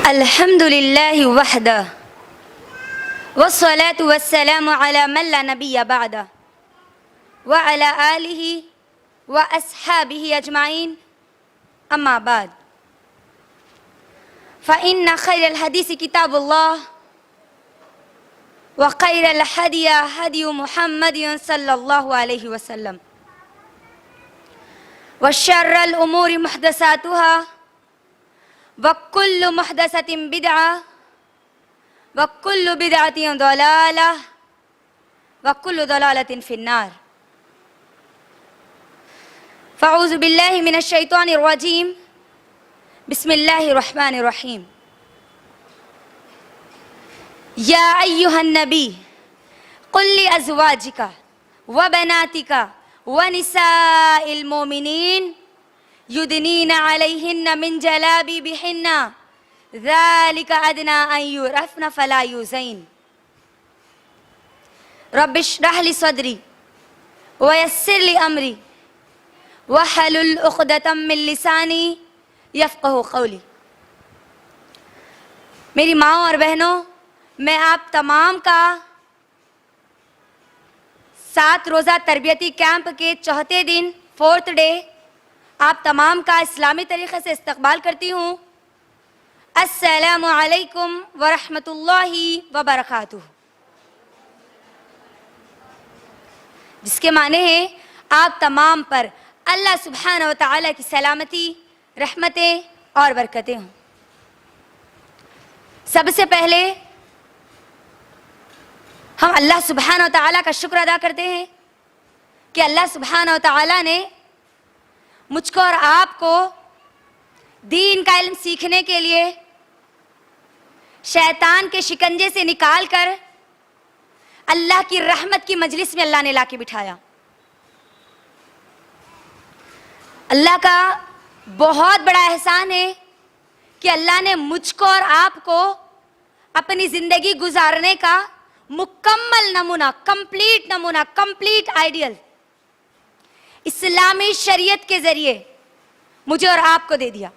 अल्हम्दुलिल्लाहि वहदह वस्सलातु वस्सलामु अला मन ला नबिय्य बअदह व अला आलिहि व अस्हाबिहि अजमाइन अम्मा बाद फ़इन्न खैरल हदीस किताबुल्लाह व खैरल हदी हदी मुहम्मदिन सल्लल्लाहु अलैहि वसल्लम व शर्रल उमूरि मुहदसातुहा वकुल्लु मुहदसतिन बिदअह वकुल्लु बिदअतिन दलालह वकुल्लु दलालतिन फिन्नार। फ़अऊज़ु बिल्लाहि मिनश शैतानिर रजीम। बिस्मिल्लाहिर रहमानिर रहीम। या अय्युहन नबी कुल लि अज़वाजिका व बनातिका व निसाइल मोमिनीन युदनीना अलैहिन्ना मिन जलाबिबिहिन्ना ज़ालिका अदना अन युरफ़ना फ़ला युज़ैन। रब्बिश्रह लि सदरी व यस्सिर लि अमरी वहलुल उक़दतम मिन लिसानी यफ़क़हू क़ौली। मेरी माँ और बहनों, मैं आप तमाम का 7 रोज़ा तरबियती कैंप के चौथे दिन 4th डे आप तमाम का इस्लामी तरीक़े से इस्तक़बाल करती हूँ। अस्सलामु अलैकुम व रहमतुल्लाहि व बरकातुहू, जिसके माने हैं आप तमाम पर अल्लाह सुब्हानहू व तआला की सलामती, रहमतें और बरकतें हों। सबसे पहले हम अल्लाह सुब्हानहू व तआला का शुक्र अदा करते हैं कि अल्लाह सुब्हानहू व तआला ने मुझको और आपको दीन का इल्म सीखने के लिए शैतान के शिकंजे से निकाल कर अल्लाह की रहमत की मजलिस में अल्लाह ने लाके बिठाया। अल्लाह का बहुत बड़ा एहसान है कि अल्लाह ने मुझको और आपको अपनी ज़िंदगी गुजारने का मुकम्मल नमूना, कंप्लीट आइडियल इस्लामी शरीयत के ज़रिए मुझे और आपको दे दिया।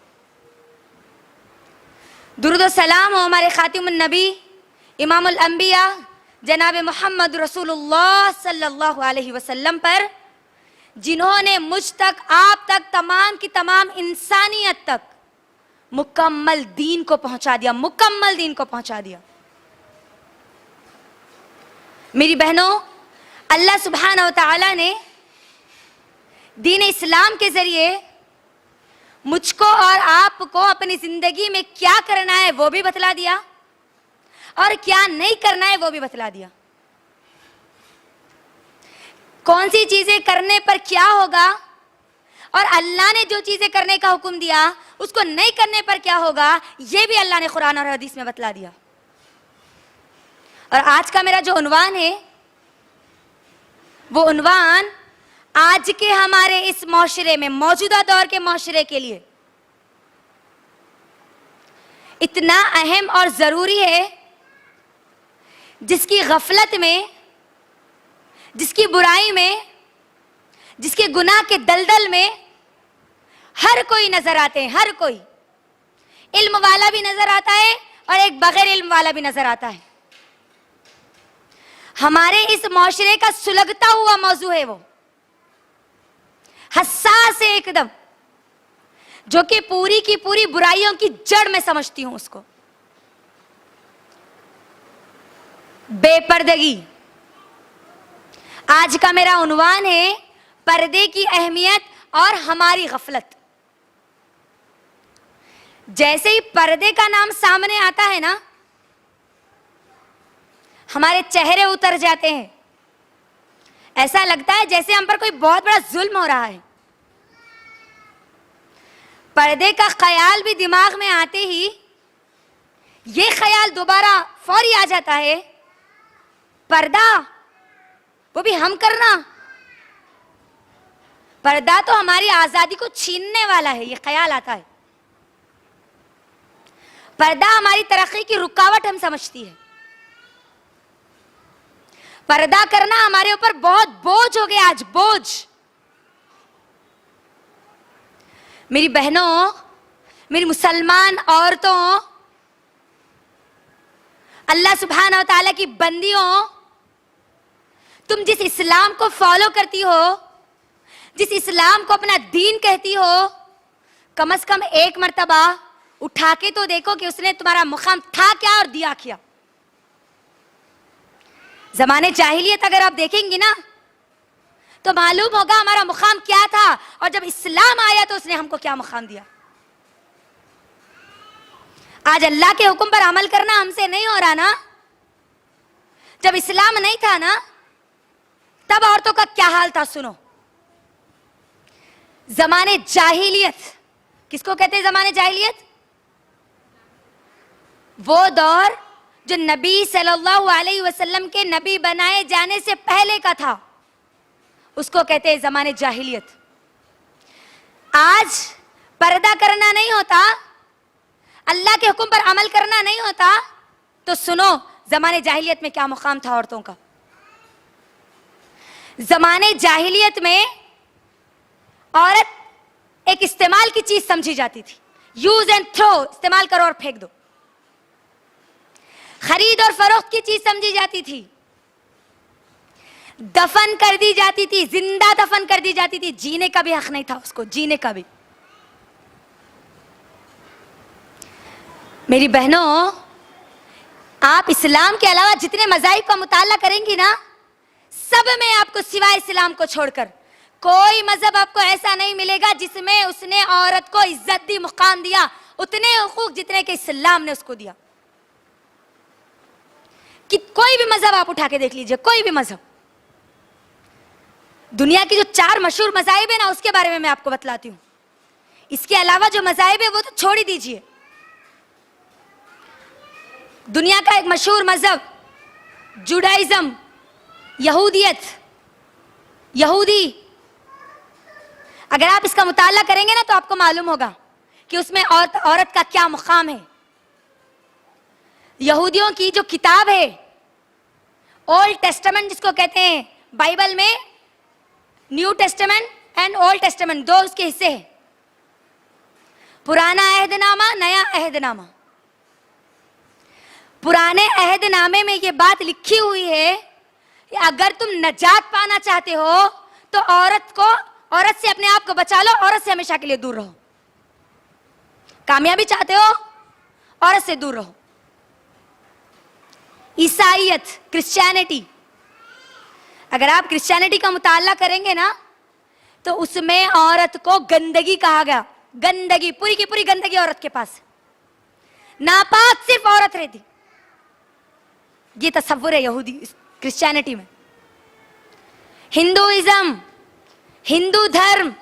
दुरूद व सलाम हो हमारे खातिमुन नबी इमामुल अंबिया जनाब मोहम्मद रसूलुल्लाह सल्लल्लाहु अलैहि वसल्लम पर, जिन्होंने मुझ तक, आप तक, तमाम की तमाम इंसानियत तक मुकम्मल दीन को पहुंचा दिया। मेरी बहनों, अल्लाह सुब्हानहू व तआला ने दीन इस्लाम के ज़रिए मुझको और आपको अपनी ज़िंदगी में क्या करना है वो भी बतला दिया और क्या नहीं करना है वो भी बतला दिया। कौन सी चीज़ें करने पर क्या होगा और अल्लाह ने जो चीज़ें करने का हुक्म दिया उसको नहीं करने पर क्या होगा, ये भी अल्लाह ने कुरान और हदीस में बतला दिया। और आज का मेरा जो उन्वान है वो उन्वान आज के हमारे इस माशरे में, मौजूदा दौर के माशरे के लिए इतना अहम और ज़रूरी है, जिसकी गफलत में, जिसकी बुराई में, जिसके गुनाह के दलदल में हर कोई नजर आते हैं। हर कोई, इल्म वाला भी नजर आता है और एक बगैर इल्म वाला भी नजर आता है। हमारे इस माशरे का सुलगता हुआ मौजू है, वो हसास है एकदम, जो कि पूरी की पूरी बुराइयों की जड़ में समझती हूं उसको। बेपर्दगी। आज का मेरा उन्वान है पर्दे की अहमियत और हमारी गफलत। जैसे ही पर्दे का नाम सामने आता है ना, हमारे चेहरे उतर जाते हैं। ऐसा लगता है जैसे हम पर कोई बहुत बड़ा जुल्म हो रहा है। पर्दे का ख्याल भी दिमाग में आते ही ये ख्याल दोबारा फौरी आ जाता है, पर्दा वो भी हम करना। पर्दा तो हमारी आजादी को छीनने वाला है, ये ख्याल आता है। पर्दा हमारी तरक्की की रुकावट हम समझती है। पर्दा करना हमारे ऊपर बहुत बोझ हो गया आज, बोझ। मेरी बहनों, मेरी मुसलमान औरतों, अल्लाह सुब्हाना व तआला की बंदियों, तुम जिस इस्लाम को फॉलो करती हो, जिस इस्लाम को अपना दीन कहती हो, कम से कम एक मर्तबा उठा के तो देखो कि उसने तुम्हारा मुकाम था क्या और दिया क्या। जमाने जाहिलियत अगर आप देखेंगी ना तो मालूम होगा हमारा मुकाम क्या था, और जब इस्लाम आया तो उसने हमको क्या मुकाम दिया। आज अल्लाह के हुक्म पर अमल करना हमसे नहीं हो रहा ना। जब इस्लाम नहीं था ना तब औरतों का क्या हाल था, सुनो। जमाने जाहिलियत किसको कहते हैं? जमाने जाहिलियत वो दौर जो नबी सल्लल्लाहु अलैहि वसल्लम के नबी बनाए जाने से पहले का था, उसको कहते हैं जमाने जाहिलियत। आज पर्दा करना नहीं होता, अल्लाह के हुक्म पर अमल करना नहीं होता, तो सुनो जमाने जाहिलियत में क्या मुकाम था औरतों का। जमाने जाहिलियत में औरत एक इस्तेमाल की चीज समझी जाती थी। यूज एंड थ्रो, इस्तेमाल करो और फेंक दो। खरीद और फरोख्त की चीज समझी जाती थी। दफन कर दी जाती थी, जिंदा दफन कर दी जाती थी। जीने का भी हक नहीं था उसको, जीने का भी। मेरी बहनों, आप इस्लाम के अलावा जितने मज़ाहिब का मुताला करेंगी ना, सब में आपको सिवाय इस्लाम को छोड़कर कोई मजहब आपको ऐसा नहीं मिलेगा जिसमें उसने औरत को इज्जत दी, मुकाम दिया, उतने हुकूक जितने के इस्लाम ने उसको दिया। कि कोई भी मजहब आप उठा के देख लीजिए, कोई भी मजहब। दुनिया की जो 4 मशहूर मज़ाहिब है ना, उसके बारे में मैं आपको बतलाती हूँ। इसके अलावा जो मज़ाहिब है वो तो छोड़ ही दीजिए। दुनिया का एक मशहूर मजहब जुडाइज्म, यहूदियत, यहूदी, अगर आप इसका मुताला करेंगे ना तो आपको मालूम होगा कि उसमें औरत का क्या मुकाम है। यहूदियों की जो किताब है ओल्ड टेस्टामेंट जिसको कहते हैं, बाइबल में new testament and old testament 2 उसके हिस्से हैं। पुराना अहदनामा, नया अहदनामा। पुराने अहदनामे में ये बात लिखी हुई है कि अगर तुम नजात पाना चाहते हो तो औरत से अपने आप को बचा लो, औरत से हमेशा के लिए दूर रहो। कामयाबी चाहते हो, औरत से दूर रहो। ईसाईयत, क्रिश्चियनिटी, अगर आप क्रिश्चियनिटी का मुताला करेंगे ना तो उसमें औरत को गंदगी कहा गया। गंदगी, पूरी की पूरी गंदगी औरत के पास, नापाक सिर्फ औरत रहती। ये तसव्वुर है यहूदी क्रिश्चियनिटी में। हिंदुइज्म, हिंदू धर्म,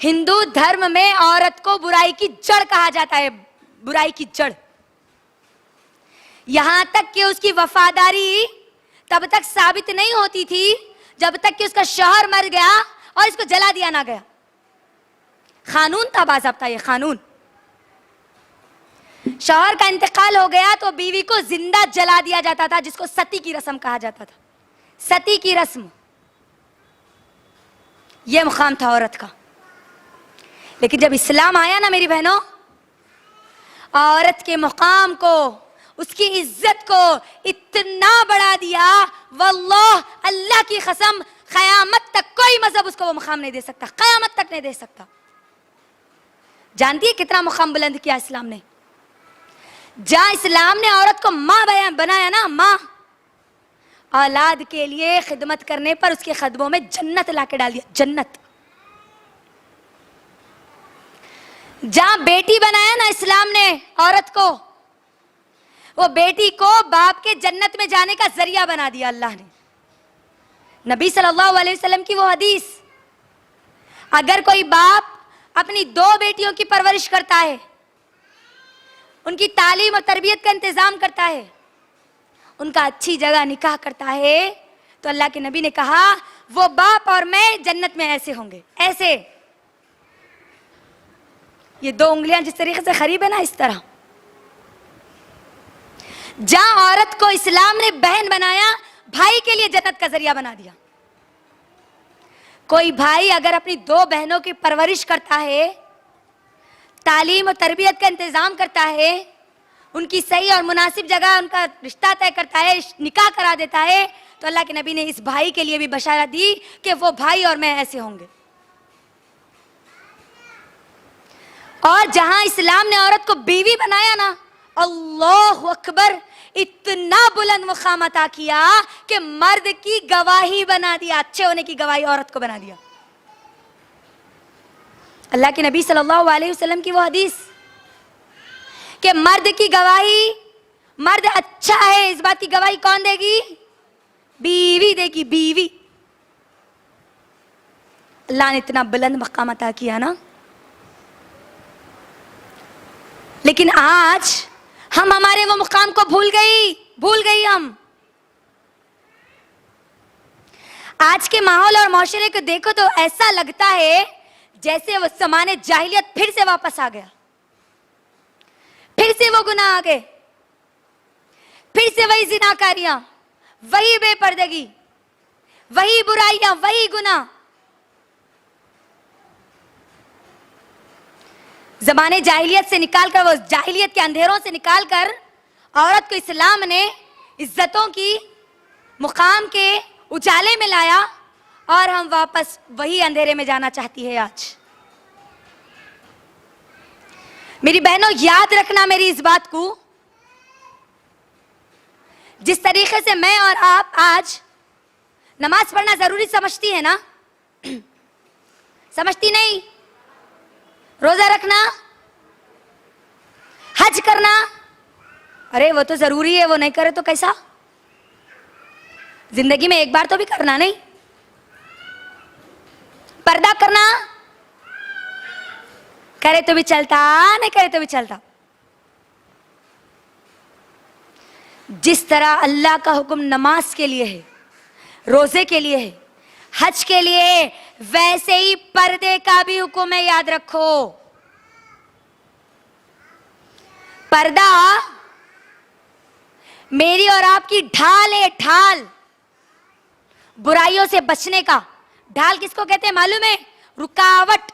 हिंदू धर्म में औरत को बुराई की जड़ कहा जाता है, बुराई की जड़। यहां तक कि उसकी वफादारी तब तक साबित नहीं होती थी जब तक कि उसका शौहर मर गया और इसको जला दिया ना गया। कानून था, बाज़ाब्ता ये कानून। शौहर का इंतकाल हो गया तो बीवी को जिंदा जला दिया जाता था, जिसको सती की रस्म कहा जाता था। सती की रस्म, यह मुकाम था औरत का। लेकिन जब इस्लाम आया ना मेरी बहनों, औरत के मुकाम को, उसकी इज्जत को इतना बढ़ा दिया, वल्लाह अल्लाह की कसम, क़यामत तक कोई मजहब उसको वो मुकाम नहीं दे सकता, क़यामत तक नहीं दे सकता। जानती है कितना मुकाम बुलंद किया इस्लाम ने? जहां इस्लाम ने औरत को माँ बनाया ना, माँ, औलाद के लिए खिदमत करने पर उसके कदमों में जन्नत लाके डाल दिया, जन्नत। जहां बेटी बनाया ना इस्लाम ने औरत को, वो बेटी को बाप के जन्नत में जाने का जरिया बना दिया अल्लाह ने। नबी सल्लल्लाहु अलैहि वसल्लम की वो हदीस, अगर कोई बाप अपनी 2 बेटियों की परवरिश करता है, उनकी तालीम और तरबियत का इंतजाम करता है, उनका अच्छी जगह निकाह करता है, तो अल्लाह के नबी ने कहा वो बाप और मैं जन्नत में ऐसे होंगे, ऐसे। ये 2 उंगलियां जिस तरीके से करीब है ना, इस तरह। जहां औरत को इस्लाम ने बहन बनाया, भाई के लिए जन्नत का जरिया बना दिया। कोई भाई अगर अपनी 2 बहनों की परवरिश करता है, तालीम और तरबियत का इंतजाम करता है, उनकी सही और मुनासिब जगह उनका रिश्ता तय करता है, निकाह करा देता है, तो अल्लाह के नबी ने इस भाई के लिए भी बशारत दी कि वो भाई और मैं ऐसे होंगे। और जहां इस्लाम ने औरत को बीवी बनाया ना, अल्लाह अकबर, इतना बुलंद मुकाम अता किया कि मर्द की गवाही बना दिया, अच्छे होने की गवाही औरत को बना दिया। अल्लाह के नबी सल्लल्लाहु अलैहि वसल्लम की वो हदीस कि मर्द की गवाही, मर्द अच्छा है, इस बात की गवाही कौन देगी? बीवी देगी, बीवी। अल्लाह ने इतना बुलंद मकाम अता किया ना, लेकिन आज हम हमारे वो मुकाम को भूल गई हम। आज के माहौल और माशरे को देखो तो ऐसा लगता है जैसे वो ज़माने जाहिलियत फिर से वापस आ गया, फिर से वो गुनाह आ गए, फिर से वही जिनाकारियां, वही बेपर्दगी, वही बुराइयां, वही गुनाह। ज़माने जाहिलियत से निकालकर, वो जाहिलियत के अंधेरों से निकालकर औरत को इस्लाम ने इज्जतों की, मुकाम के उजाले में लाया, और हम वापस वही अंधेरे में जाना चाहती है आज। मेरी बहनों, याद रखना मेरी इस बात को, जिस तरीके से मैं और आप आज नमाज पढ़ना जरूरी समझती है ना, समझती नहीं? रोजा रखना, हज करना, अरे वो तो जरूरी है, वो नहीं करे तो कैसा? जिंदगी में एक बार तो भी करना नहीं। पर्दा करना, करे तो भी चलता, नहीं करे तो भी चलता। जिस तरह अल्लाह का हुक्म नमाज के लिए है, रोजे के लिए है, हज के लिए है, वैसे ही पर्दे का भी हुक्म है, याद रखो। पर्दा मेरी और आपकी ढाल है, ढाल, बुराइयों से बचने का। ढाल किसको कहते हैं मालूम है? रुकावट।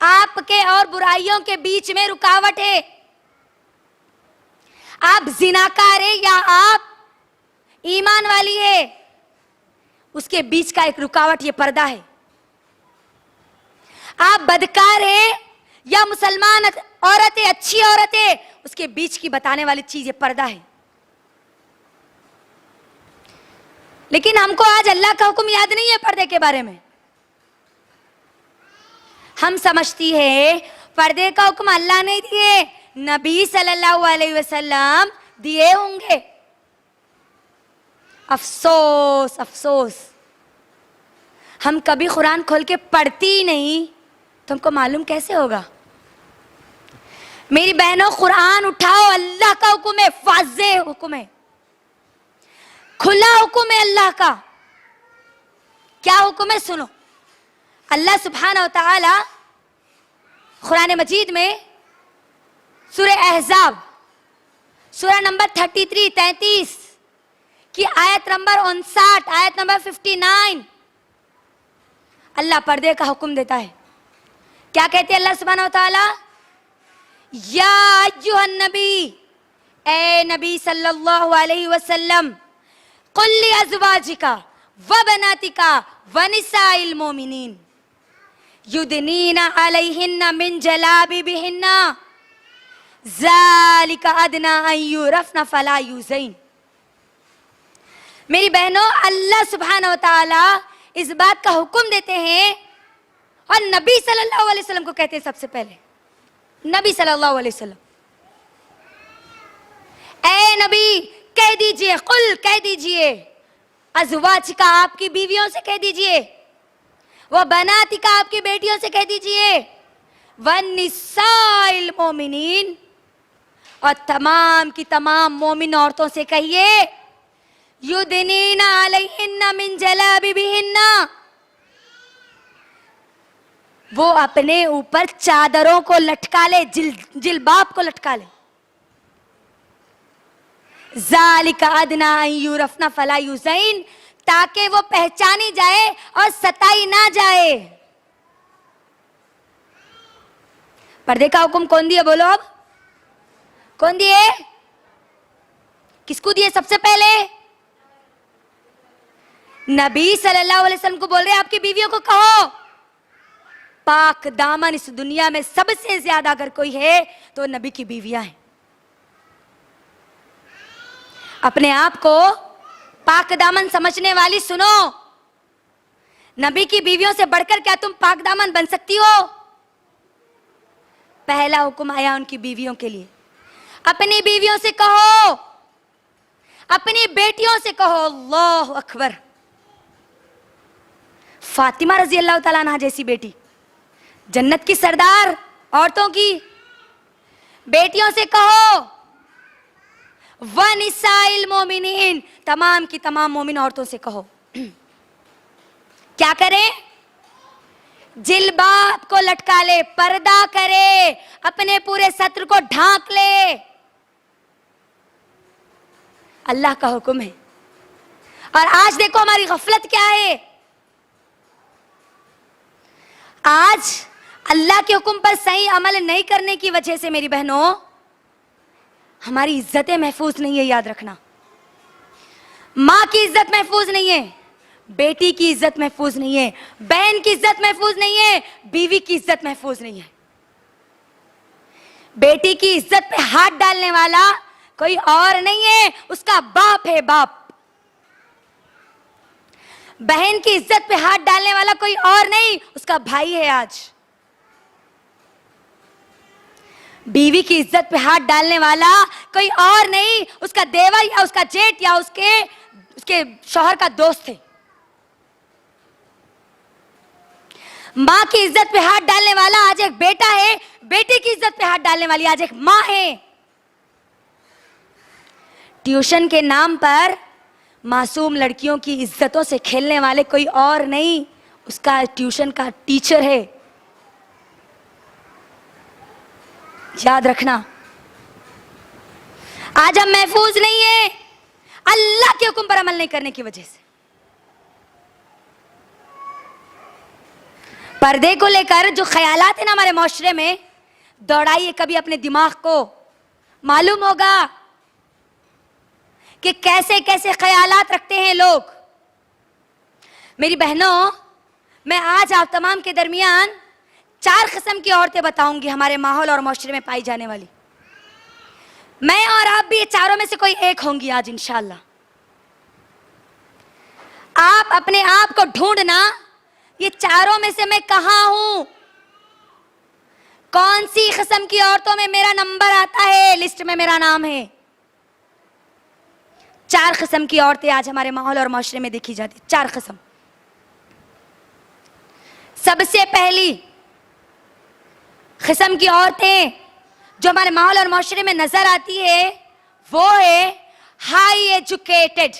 आपके और बुराइयों के बीच में रुकावट है। आप जिनाकार है या आप ईमान वाली है, उसके बीच का एक रुकावट ये पर्दा है। आप बदकार है या मुसलमान औरत है, अच्छी औरत है, उसके बीच की बताने वाली चीज ये पर्दा है। लेकिन हमको आज अल्लाह का हुक्म याद नहीं है पर्दे के बारे में। हम समझती है पर्दे का हुक्म अल्लाह ने दिए, नबी सल्लल्लाहु अलैहि वसल्लम दिए होंगे। अफसोस, अफसोस, हम कभी कुरान खोल के पढ़ती ही नहीं, तुमको मालूम कैसे होगा? मेरी बहनों, कुरान उठाओ, अल्लाह का हुक्म है, वाज़ेह हुक्म है, खुला हुक्म है अल्लाह का। क्या हुक्म है? सुनो। अल्लाह सुब्हानहू व तआला कुरान मजीद में सूरह अहज़ाब, सूरह नंबर 33 की आयत नंबर 59, आयत नंबर 59, अल्लाह पर्दे का हुक्म देता है। क्या कहते हैं अल्लाह सुब्हानहू व तआला? या अय्युहन नबी, ए नबी सल्लल्लाहु अलैहि वसल्लम, कुल लि अज़वाजिका व बनातिका व निसाइल मोमिनीन युदनीना अलैहिन्ना मिन जलाबिबिहिन्ना ज़ालिका अदना अन युरफ़ना फला युज़ैन। मेरी बहनों, अल्लाह सुब्हानहू व तआला इस बात का हुक्म देते हैं और नबी सल्लल्लाहु अलैहि वसल्लम को कहते हैं सबसे पहले। नबी सल्लल्लाहु अलैहि वसल्लम, ए नबी कह दीजिए, कुल कह दीजिए, अज़वाजिका आपकी बीवियों से कह दीजिए, वह बनातिका आपकी बेटियों से कह दीजिए, वन निसाइल मोमिनीन, और तमाम की तमाम मोमिन औरतों से कहिए, युदनीना अलैहिन्ना मिन जलाबिबिहिन्ना, वो अपने ऊपर चादरों को लटका ले, जिलबाब को लटका ले। ज़ालिका अदना अन युरफ़ना फला युज़ैन, ताकि वो पहचानी जाए और सताई ना जाए। पर्दे का हुक्म कौन दिया बोलो? अब कौन दिए? किसको दिए सबसे पहले? नबी सल्लल्लाहु अलैहि वसल्लम को बोल रहे आपकी बीवियों को कहो पाक दामन इस दुनिया में सबसे ज्यादा अगर कोई है तो नबी की बीवियां हैं। अपने आप को पाक दामन समझने वाली सुनो, नबी की बीवियों से बढ़कर क्या तुम पाक दामन बन सकती हो? पहला हुक्म आया उनकी बीवियों के लिए, अपनी बीवियों से कहो, अपनी बेटियों से कहो अल्लाह अकबर। फातिमा रजी अल्लाह ताला अन्हा जैसी बेटी, जन्नत की सरदार औरतों की बेटियों से कहो, वनिसाइल मोमिनीन, तमाम की तमाम मोमिन औरतों से कहो क्या करें? जिलबाब को लटका ले, पर्दा करे, अपने पूरे सत्र को ढांक ले। अल्लाह का हुक्म है। और आज देखो हमारी गफलत क्या है। आज अल्लाह के हुक्म पर सही अमल नहीं करने की वजह से मेरी बहनों हमारी इज्जतें महफूज नहीं है। याद रखना, माँ की इज्जत महफूज नहीं है, बेटी की इज्जत महफूज नहीं है, बहन की इज्जत महफूज नहीं है, बीवी की इज्जत महफूज नहीं है। बेटी की इज्जत पे हाथ डालने वाला कोई और नहीं है, उसका बाप है, बाप। बहन की इज्जत पे हाथ डालने वाला कोई और नहीं, उसका भाई है। आज बीवी की इज्जत पे हाथ डालने वाला कोई और नहीं, उसका देवर या उसका जेठ या उसके शौहर का दोस्त है। माँ की इज्जत पे हाथ डालने वाला आज एक बेटा है, बेटी की इज्जत पे हाथ डालने वाली आज एक माँ है। ट्यूशन के नाम पर मासूम लड़कियों की इज्जतों से खेलने वाले कोई और नहीं, उसका ट्यूशन का टीचर है। याद रखना, आज हम महफूज नहीं है अल्लाह के हुक्म पर अमल नहीं करने की वजह से। पर्दे को लेकर जो ख्यालात है ना हमारे माशरे में, दौड़ाइए कभी अपने दिमाग को, मालूम होगा कि कैसे कैसे ख्यालात रखते हैं लोग। मेरी बहनों, मैं आज आप तमाम के दरमियान 4 किस्म की औरतें बताऊंगी हमारे माहौल और माशरे में पाई जाने वाली। मैं और आप भी ये चारों में से कोई एक होंगी आज इंशाअल्लाह। आप अपने आप को ढूंढना, ये चारों में से मैं कहां हूं, कौन सी किस्म की औरतों में मेरा नंबर आता है, लिस्ट में मेरा नाम है। 4 किस्म की औरतें आज हमारे माहौल और माशरे में देखी जाती, 4 किस्म। सबसे पहली किस्म की औरतें जो हमारे माहौल और माशरे में नजर आती है वो है हाई एजुकेटेड,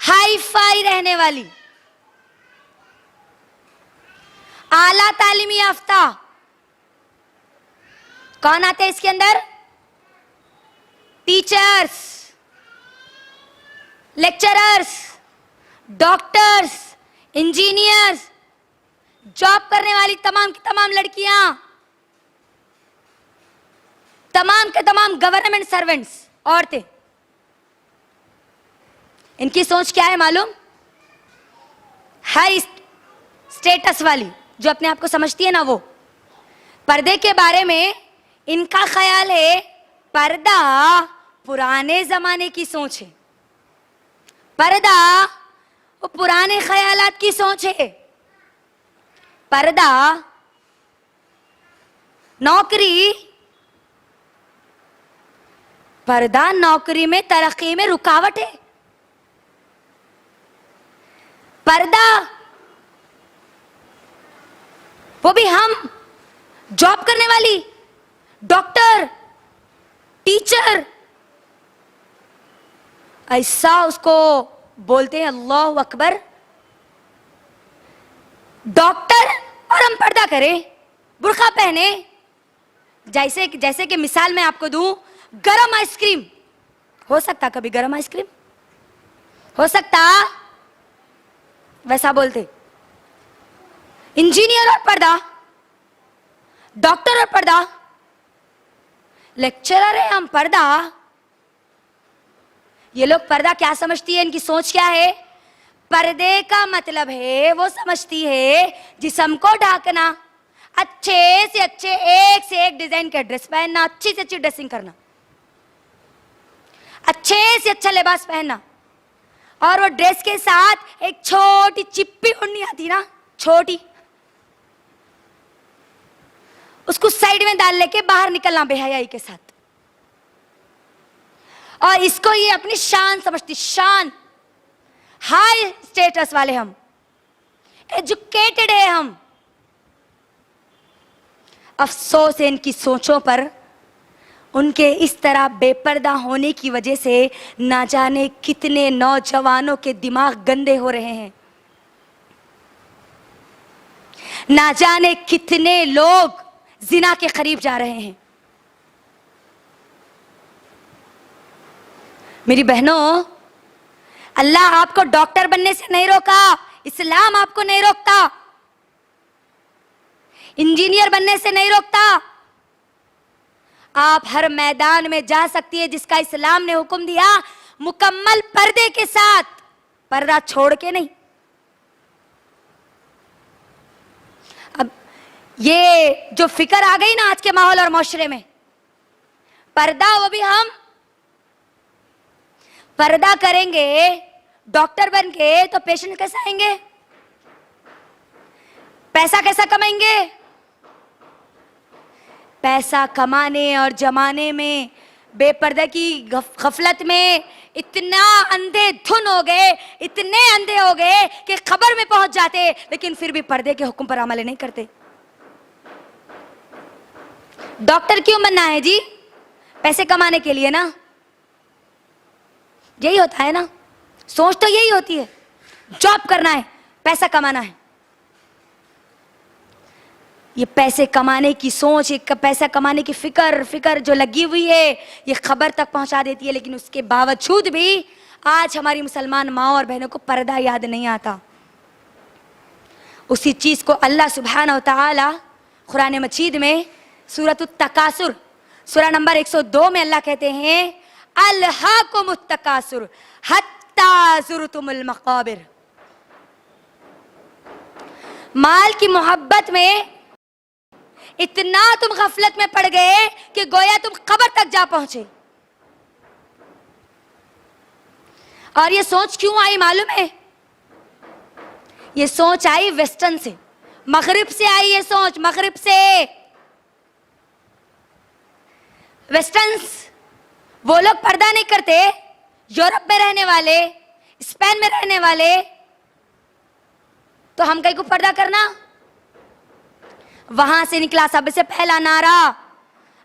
हाई फाई रहने वाली, आला तालीमी याफ्ता। कौन आते हैं इसके अंदर? Teachers, lecturers, doctors, engineers, job करने वाली तमाम की तमाम लड़कियां, तमाम के तमाम गवर्नमेंट सर्वेंट्स, औरतें। इनकी सोच क्या है मालूम? हाई स्टेटस वाली, जो अपने आप को समझती है ना वो। पर्दे के बारे में इनका ख्याल है पर्दा पुराने जमाने की सोच है, पर्दा वो पुराने ख्यालात की सोच है। पर्दा नौकरी, पर्दा नौकरी में तरक्की में रुकावट है। पर्दा वो भी हम जॉब करने वाली, डॉक्टर, टीचर, ऐसा उसको बोलते हैं अल्लाह अकबर। डॉक्टर और हम पर्दा करें, बुर्का पहने। जैसे कि मिसाल मैं आपको दूं, गरम आइसक्रीम हो सकता, कभी गरम आइसक्रीम हो सकता, वैसा बोलते। इंजीनियर और पर्दा, डॉक्टर और पर्दा, लेक्चरर है हम, पर्दा। ये लोग पर्दा क्या समझती है, इनकी सोच क्या है? पर्दे का मतलब है, वो समझती है जिस्म को ढाकना, अच्छे से अच्छे एक से एक डिजाइन का ड्रेस पहनना, अच्छी से अच्छी ड्रेसिंग करना, अच्छे से अच्छा लिबास पहनना, और वो ड्रेस के साथ एक छोटी चिप्पी ओढ़नी आती ना, छोटी, उसको साइड में डाल लेके बाहर निकलना बेहयाई के साथ। और इसको ये अपनी शान समझती, शान, हाई स्टेटस वाले हम, एजुकेटेड है हम। अफसोस है इनकी सोचों पर, उनके इस तरह बेपर्दा होने की वजह से ना जाने कितने नौजवानों के दिमाग गंदे हो रहे हैं, ना जाने कितने लोग जिना के करीब जा रहे हैं। मेरी बहनों, अल्लाह आपको डॉक्टर बनने से नहीं रोका, इस्लाम आपको नहीं रोकता, इंजीनियर बनने से नहीं रोकता। आप हर मैदान में जा सकती है जिसका इस्लाम ने हुक्म दिया, मुकम्मल पर्दे के साथ, पर्दा छोड़ के नहीं। अब ये जो फिक्र आ गई ना आज के माहौल और माशरे में, पर्दा, वो भी हम पर्दा करेंगे डॉक्टर बन के तो पेशेंट कैसे आएंगे, पैसा कैसा कमाएंगे? पैसा कमाने और जमाने में बेपर्दा की गफलत में इतना अंधे धुन हो गए, इतने अंधे हो गए कि खबर में पहुंच जाते, लेकिन फिर भी पर्दे के हुक्म पर अमल नहीं करते। डॉक्टर क्यों बनना है जी? पैसे कमाने के लिए ना, यही होता है ना, सोच तो यही होती है, जॉब करना है, पैसा कमाना है। ये पैसे कमाने की सोच, एक पैसा कमाने की फिक्र जो लगी हुई है, ये खबर तक पहुंचा देती है, लेकिन उसके बावजूद भी आज हमारी मुसलमान माओ और बहनों को पर्दा याद नहीं आता। उसी चीज को अल्लाह सुब्हानहू व तआला कुरान मजीद में सूरत तकासुर सूरा नंबर 102 में अल्लाह कहते हैं, अल्हाकुमुत तकासुर हत्ता ज़ुरतुमुल मक़ाबिर। माल की मोहब्बत में इतना तुम गफलत में पड़ गए कि गोया तुम कब्र तक जा पहुंचे। और ये सोच क्यों आई मालूम है? ये सोच आई वेस्टर्न से, मगरिब से आई ये सोच, मगरिब से। वेस्टर्न्स, वो लोग पर्दा नहीं करते, यूरोप में रहने वाले, स्पेन में रहने वाले, तो हम कहीं को पर्दा करना। वहां से निकला सबसे पहला नारा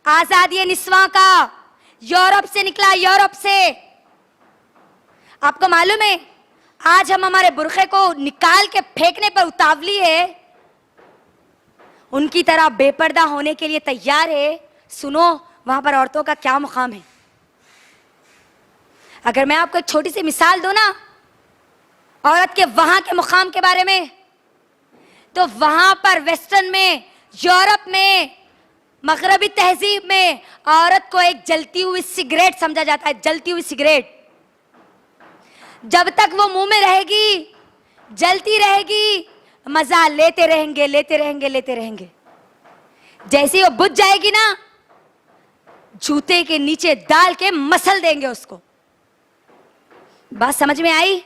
आजादी निस्वां का, यूरोप से निकला, यूरोप से। आपको मालूम है आज हम हमारे बुरखे को निकाल के फेंकने पर उतावली है, उनकी तरह बेपर्दा होने के लिए तैयार है। सुनो वहां पर औरतों का क्या मुकाम है। अगर मैं आपको एक छोटी सी मिसाल दूं ना औरत के वहां के मुकाम के बारे में, तो वहां पर वेस्टर्न में, यूरोप में, मगरबी तहजीब में औरत को एक जलती हुई सिगरेट समझा जाता है। जलती हुई सिगरेट, जब तक वो मुंह में रहेगी जलती रहेगी, मजा लेते रहेंगे, लेते रहेंगे, लेते रहेंगे। जैसे वो बुझ जाएगी ना, जूते के नीचे डाल के मसल देंगे उसको। बात समझ में आई?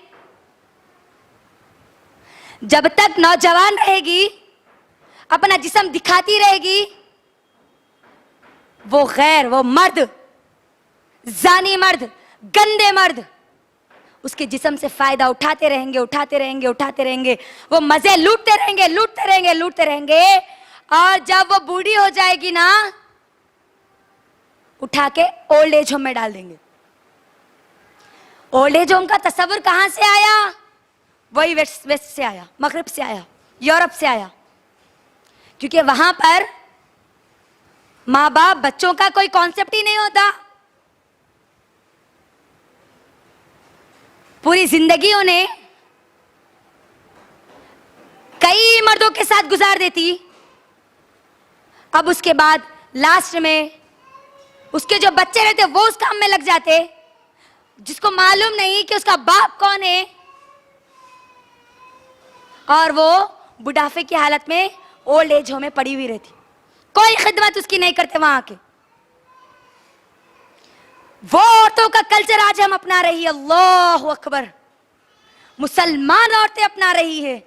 जब तक नौजवान रहेगी, अपना जिस्म दिखाती रहेगी, वो गैर, वो मर्द, जानी मर्द, गंदे मर्द उसके जिस्म से फायदा उठाते रहेंगे, उठाते रहेंगे, उठाते रहेंगे। वो मजे लूटते रहेंगे, लूटते रहेंगे, लूटते रहेंगे। और जब वो बूढ़ी हो जाएगी ना, उठा के ओल्ड एज होम में डाल देंगे। ओल्ड एज होम का तस्वुर कहां से आया? वही वेस्ट से आया, मगरिब से आया, यूरोप से आया। क्योंकि वहां पर माँ बाप बच्चों का कोई कॉन्सेप्ट ही नहीं होता। पूरी जिंदगी उन्हें कई मर्दों के साथ गुजार देती, अब उसके बाद लास्ट में उसके जो बच्चे रहते वो उस काम में लग जाते, जिसको मालूम नहीं कि उसका बाप कौन है, और वो बुढ़ापे की हालत में ओल्ड एज होम में पड़ी हुई रहती, कोई खिदमत उसकी नहीं करते वहां आके। वो औरतों का कल्चर आज हम अपना रही है, अल्लाह अकबर, मुसलमान औरतें अपना रही है।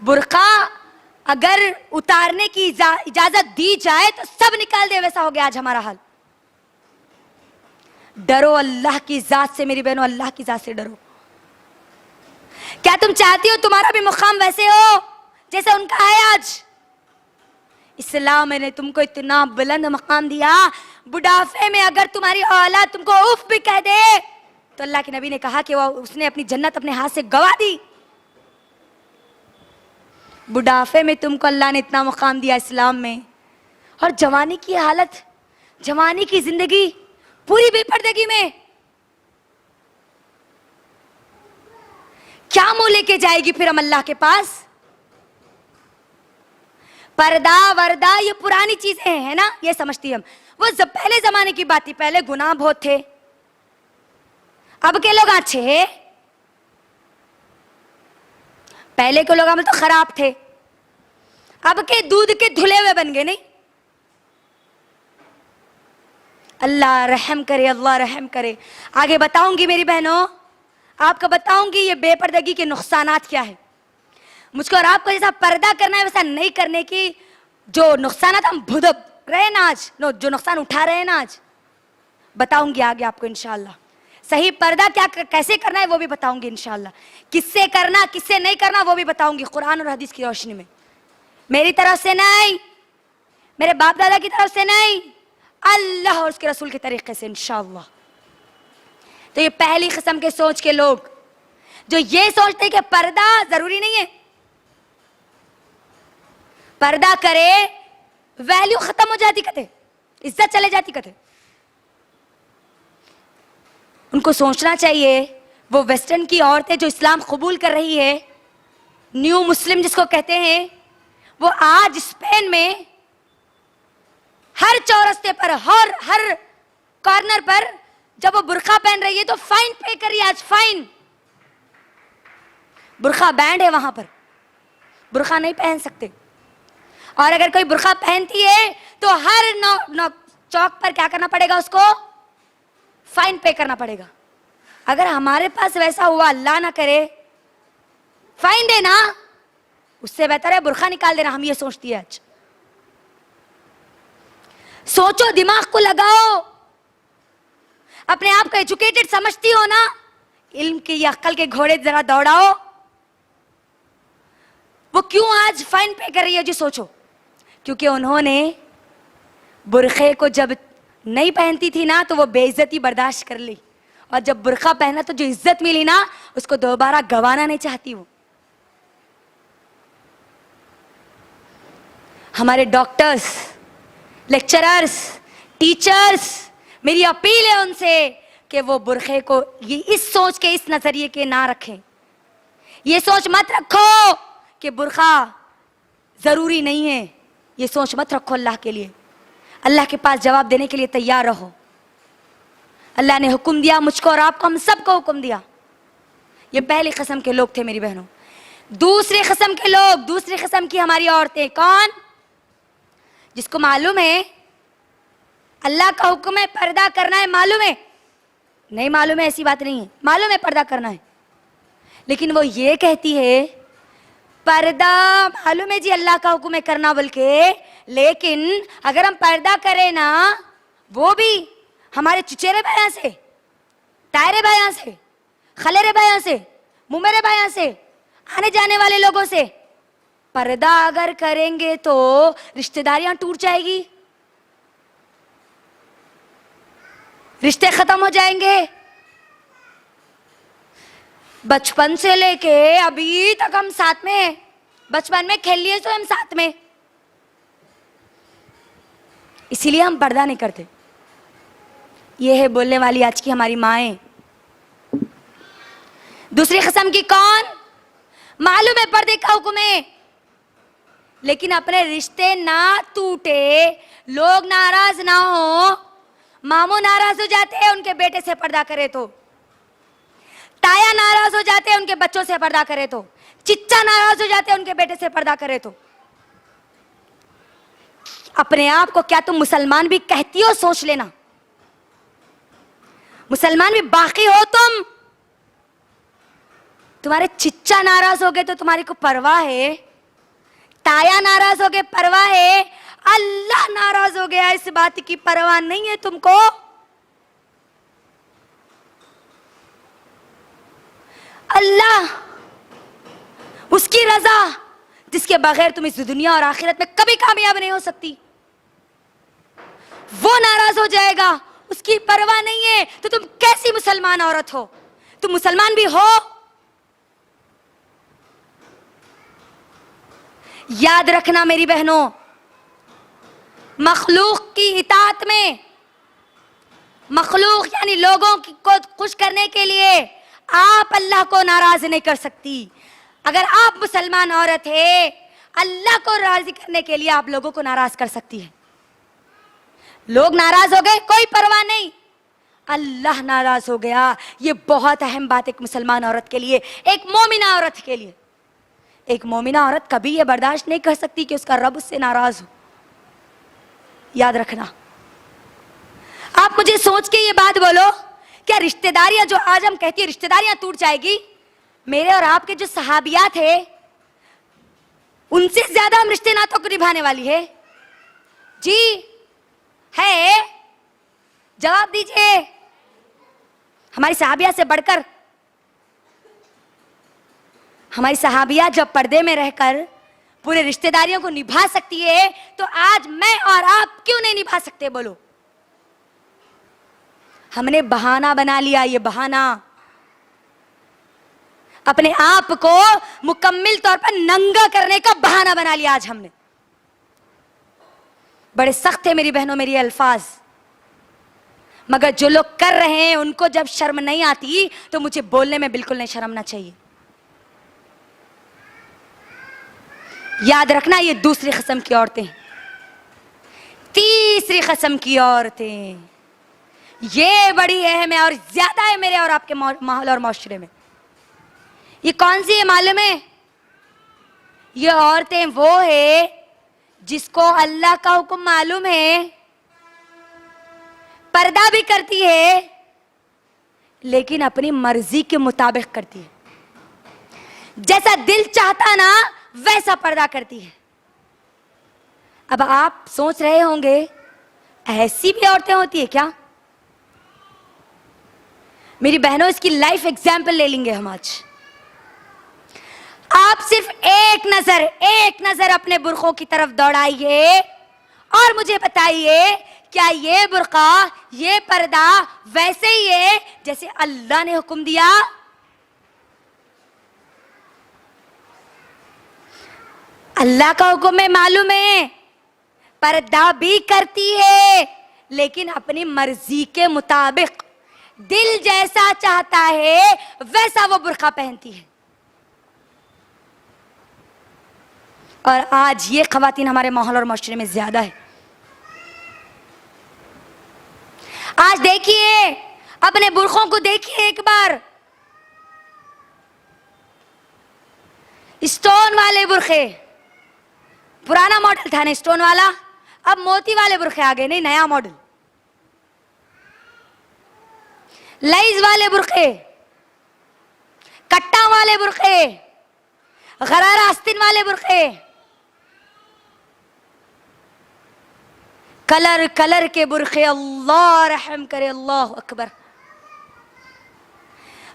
बुर्का अगर उतारने की इजाजत दी जाए तो सब निकाल दे, वैसा हो गया आज हमारा हाल। डरो अल्लाह की जात से मेरी बहनों, अल्लाह की जात से डरो। क्या तुम चाहती हो तुम्हारा भी मुकाम वैसे हो जैसे उनका है आज? इस्लाम ने तुमको इतना बुलंद मकाम दिया, बुढ़ापे में अगर तुम्हारी औलाद तुमको उफ भी कह दे तो अल्लाह के नबी ने कहा कि वो उसने अपनी जन्नत अपने हाथ से गवा दी। बुढ़ापे में तुमको अल्लाह ने इतना मुकाम दिया इस्लाम में, और जवानी की हालत, जवानी की जिंदगी पूरी बेपर्दगी में क्या मुंह लेके जाएगी फिर हम अल्लाह के पास? पर्दा वर्दा ये पुरानी चीजें हैं ना, ये समझती हम। वो पहले जमाने की बात थी, पहले गुनाह बहुत थे, अब के लोग अच्छे हैं, पहले के लोग हम तो खराब थे, अब के दूध के धुले हुए बन गए। नहीं, अल्लाह रहम करे, अल्लाह रहम करे। आगे बताऊंगी मेरी बहनों, आपको बताऊंगी ये बेपर्दगी के नुकसानात क्या है। मुझको और आपको जैसा पर्दा करना है वैसा नहीं करने की जो नुकसानात हम भुगत रहे ना आज, जो नुकसान उठा रहे हैं ना आज, बताऊंगी आगे आपको इंशाल्लाह। सही पर्दा क्या कैसे करना है वो भी बताऊंगी इंशाल्लाह, किससे करना किससे नहीं करना वो भी बताऊंगी कुरान और हदीस की रोशनी में। मेरी तरफ से नहीं, मेरे बाप दादा की तरफ से नहीं, अल्लाह और उसके रसूल के तरीके से इंशाअल्लाह। तो ये पहली किस्म के सोच के लोग जो ये सोचते हैं कि पर्दा जरूरी नहीं है, पर्दा करे वैल्यू खत्म हो जाती कते, इज्जत चले जाती कते। उनको सोचना चाहिए वो वेस्टर्न की औरतें जो इस्लाम कबूल कर रही है, न्यू मुस्लिम जिसको कहते हैं, वो आज स्पेन में हर चौरस्ते पर, हर कॉर्नर पर जब वो बुर्का पहन रही है तो फाइन पे कर रही है आज, फाइन। बुर्का बैंड है वहां पर, बुर्का नहीं पहन सकते, और अगर कोई बुर्का पहनती है तो हर चौक पर क्या करना पड़ेगा, उसको फाइन पे करना पड़ेगा। अगर हमारे पास वैसा हुआ, अल्लाह ना करे, फाइन देना, उससे बेहतर है बुर्का निकाल देना। हम ये सोचती है आज। सोचो, दिमाग को लगाओ, अपने आप को एजुकेटेड समझती हो ना, इल्म के या अक्ल के घोड़े जरा दौड़ाओ। वो क्यों आज फाइन पे कर रही है जी, सोचो। क्योंकि उन्होंने बुर्खे को जब नहीं पहनती थी ना तो वो बेइज्जती बर्दाश्त कर ली, और जब बुर्का पहना तो जो इज्जत मिली ना उसको दोबारा गंवाना नहीं चाहती वो। हमारे डॉक्टर्स, लेक्चरर्स, टीचर्स, मेरी अपील है उनसे कि वो बुर्खे को ये इस सोच के, इस नजरिए के ना रखें। ये सोच मत रखो कि बुर्का जरूरी नहीं है, ये सोच मत रखो। अल्लाह के लिए, अल्लाह के पास जवाब देने के लिए तैयार रहो। अल्लाह ने हुक्म दिया मुझको और आपको, हम सबको हुक्म दिया। ये पहली किस्म के लोग थे मेरी बहनों। दूसरी किस्म के लोग, दूसरी किस्म की हमारी औरतें, कौन? जिसको मालूम है अल्लाह का हुक्म है पर्दा करना है, मालूम है, नहीं मालूम है ऐसी बात नहीं है, मालूम है पर्दा करना है, लेकिन वो ये कहती है पर्दा मालूम है जी अल्लाह का हुक्म है करना बोल के, लेकिन अगर हम पर्दा करें ना, वो भी हमारे चुचेरे भाइयों से, तायरे भाइयों से, खलेरे भाइयों से, मुमेरे भाइयों से, आने जाने वाले लोगों से, पर्दा अगर करेंगे तो रिश्तेदारियां टूट जाएगी, रिश्ते खत्म हो जाएंगे। बचपन से लेके अभी तक हम साथ में हैं, बचपन में खेल लिए तो हम साथ में, इसीलिए हम पर्दा नहीं करते। ये है बोलने वाली आज की हमारी माएं। दूसरी किस्म की कौन? मालूम है पर्दे का हुक्म है, लेकिन अपने रिश्ते ना टूटे, लोग नाराज ना हो। मामू नाराज हो जाते हैं उनके बेटे से पर्दा करे तो, ताया नाराज हो जाते हैं उनके बच्चों से पर्दा करे तो, चिच्चा नाराज हो जाते हैं उनके बेटे से पर्दा करे तो। अपने आप को क्या तुम मुसलमान भी कहती हो? सोच लेना, मुसलमान भी बाकी हो तुम। तुम्हारे चिच्चा नाराज हो गए तो तुम्हारी को परवाह है? ताया नाराज हो गए परवाह है? अल्लाह नाराज हो गया इस बात की परवाह नहीं है तुमको? अल्लाह, उसकी रजा जिसके बगैर तुम इस दुनिया और आखिरत में कभी कामयाब नहीं हो सकती, वो नाराज हो जाएगा, उसकी परवाह नहीं है तो तुम कैसी मुसलमान औरत हो? तुम मुसलमान भी हो? याद रखना मेरी बहनों, मखलूक की इताअत में, मखलूक यानी लोगों को खुश करने के लिए आप अल्लाह को नाराज नहीं कर सकती। अगर आप मुसलमान औरत है, अल्लाह को राजी करने के लिए आप लोगों को नाराज कर सकती है। लोग नाराज हो गए कोई परवाह नहीं, अल्लाह नाराज हो गया, ये बहुत अहम बात है एक मुसलमान औरत के लिए, एक मोमिना औरत के लिए। एक मोमिना औरत कभी ये बर्दाश्त नहीं कर सकती कि उसका रब उससे नाराज हो। याद रखना। आप मुझे सोच के ये बात बोलो, क्या रिश्तेदारियां, जो आज हम कहती है रिश्तेदारियां टूट जाएगी, मेरे और आपके जो सहाबिया थे उनसे ज्यादा हम रिश्ते नातों को निभाने वाली है? जी है? जवाब दीजिए। हमारी सहाबिया से बढ़कर, हमारी सहाबिया जब पर्दे में रहकर पूरे रिश्तेदारियों को निभा सकती है, तो आज मैं और आप क्यों नहीं निभा सकते? बोलो। हमने बहाना बना लिया, ये बहाना, अपने आप को मुकम्मल तौर पर नंगा करने का बहाना बना लिया आज हमने। बड़े सख्त है मेरी बहनों मेरी अल्फाज, मगर जो लोग कर रहे हैं उनको जब शर्म नहीं आती तो मुझे बोलने में बिल्कुल नहीं शर्मना चाहिए। याद रखना, ये दूसरी कसम की औरतें, तीसरी कसम की औरतें, ये बड़ी अहम है और ज्यादा है मेरे और आपके माहौल और माशरे में। ये कौन सी है मालूम है? ये औरतें वो है जिसको अल्लाह का हुक्म मालूम है, पर्दा भी करती है लेकिन अपनी मर्जी के मुताबिक करती है, जैसा दिल चाहता ना वैसा पर्दा करती है। अब आप सोच रहे होंगे ऐसी भी औरतें होती है क्या? मेरी बहनों, इसकी लाइफ एग्जाम्पल ले लेंगे हम आज। आप सिर्फ एक नजर अपने बुरखों की तरफ दौड़ाइए और मुझे बताइए, क्या ये बुरका, ये पर्दा वैसे ही है जैसे अल्लाह ने हुक्म दिया? अल्लाह का हुक्म है, मालूम है, पर्दा भी करती है लेकिन अपनी मर्जी के मुताबिक, दिल जैसा चाहता है वैसा वो बुर्का पहनती है। और आज ये खवातीन हमारे माहौल और माशरे में ज्यादा है। आज देखिए, अपने बुरखों को देखिए एक बार, स्टोन वाले बुरखे, पुराना मॉडल था ना स्टोन वाला, अब मोती वाले बुरखे आ गए, नहीं नया मॉडल, लेस वाले बुरखे, कट्टा वाले बुरखे, गरारा आस्तीन वाले बुरखे, कलर कलर के बुरखे। अल्लाह रहम करे, अल्लाह अकबर।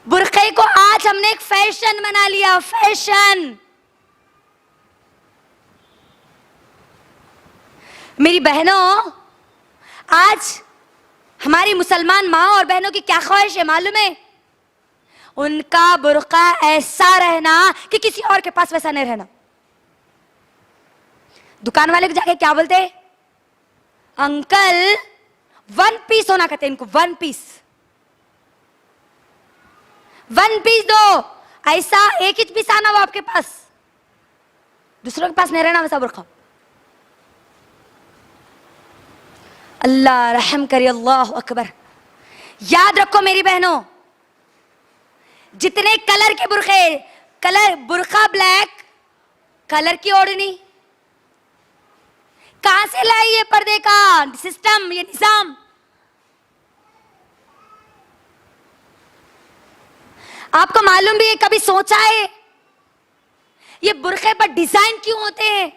बुरखे को आज हमने एक फैशन बना लिया, फैशन। मेरी बहनों, आज हमारी मुसलमान माँ और बहनों की क्या ख्वाहिश है मालूम है? उनका बुर्का ऐसा रहना कि किसी और के पास वैसा नहीं रहना। दुकान वाले को जाके क्या बोलते? अंकल 1 पीस होना कहते, इनको 1 पीस, 1 पीस दो, ऐसा एक ही पीस आना वो आपके पास। दूसरों के पास नहीं रहना वैसा बुर्का। अल्लाह रहम करे, अल्लाह अकबर। याद रखो मेरी बहनों, जितने कलर के बुरखे, कलर बुरखा ब्लैक, कलर की ओढ़नी, कहां से लाई ये पर्दे का सिस्टम, ये निजाम? आपको मालूम भी है, कभी सोचा है ये बुरखे पर डिजाइन क्यों होते हैं?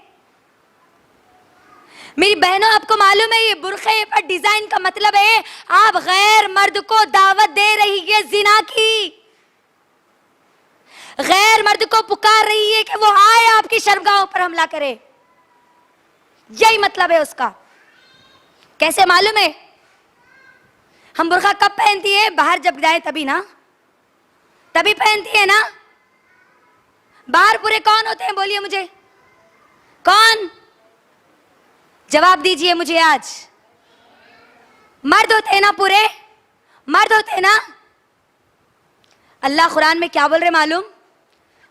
मेरी बहनों, आपको मालूम है ये बुरखे पर डिजाइन का मतलब है आप गैर मर्द को दावत दे रही है जिना की, गैर मर्द को पुकार रही है कि वो आए आपकी शर्मगाहों पर हमला करे। यही मतलब है उसका। कैसे मालूम है? हम बुरखा कब पहनती है? बाहर जब जाए तभी ना, तभी पहनती है ना। बाहर पूरे कौन होते हैं बोलिए मुझे, कौन? जवाब दीजिए मुझे आज। मर्द होते हैं ना, पूरे मर्द होते हैं ना। अल्लाह कुरान में क्या बोल रहे मालूम?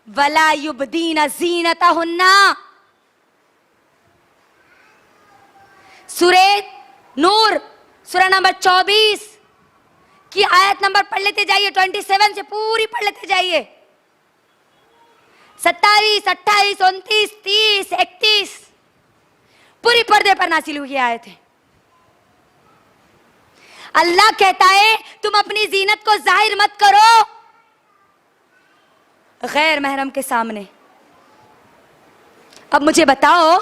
वला युबदीना ज़ीनतहुन्ना। सूरे नूर सूरा नंबर 24 की आयत नंबर पढ़ लेते जाइए, 27 से पूरी पढ़ लेते जाइए। 27, 28, 29, 30, 31 पूरी पर्दे पर नासिल हुई आयत है। अल्लाह कहता है तुम अपनी जीनत को जाहिर मत करो गैर महरम के सामने। अब मुझे बताओ,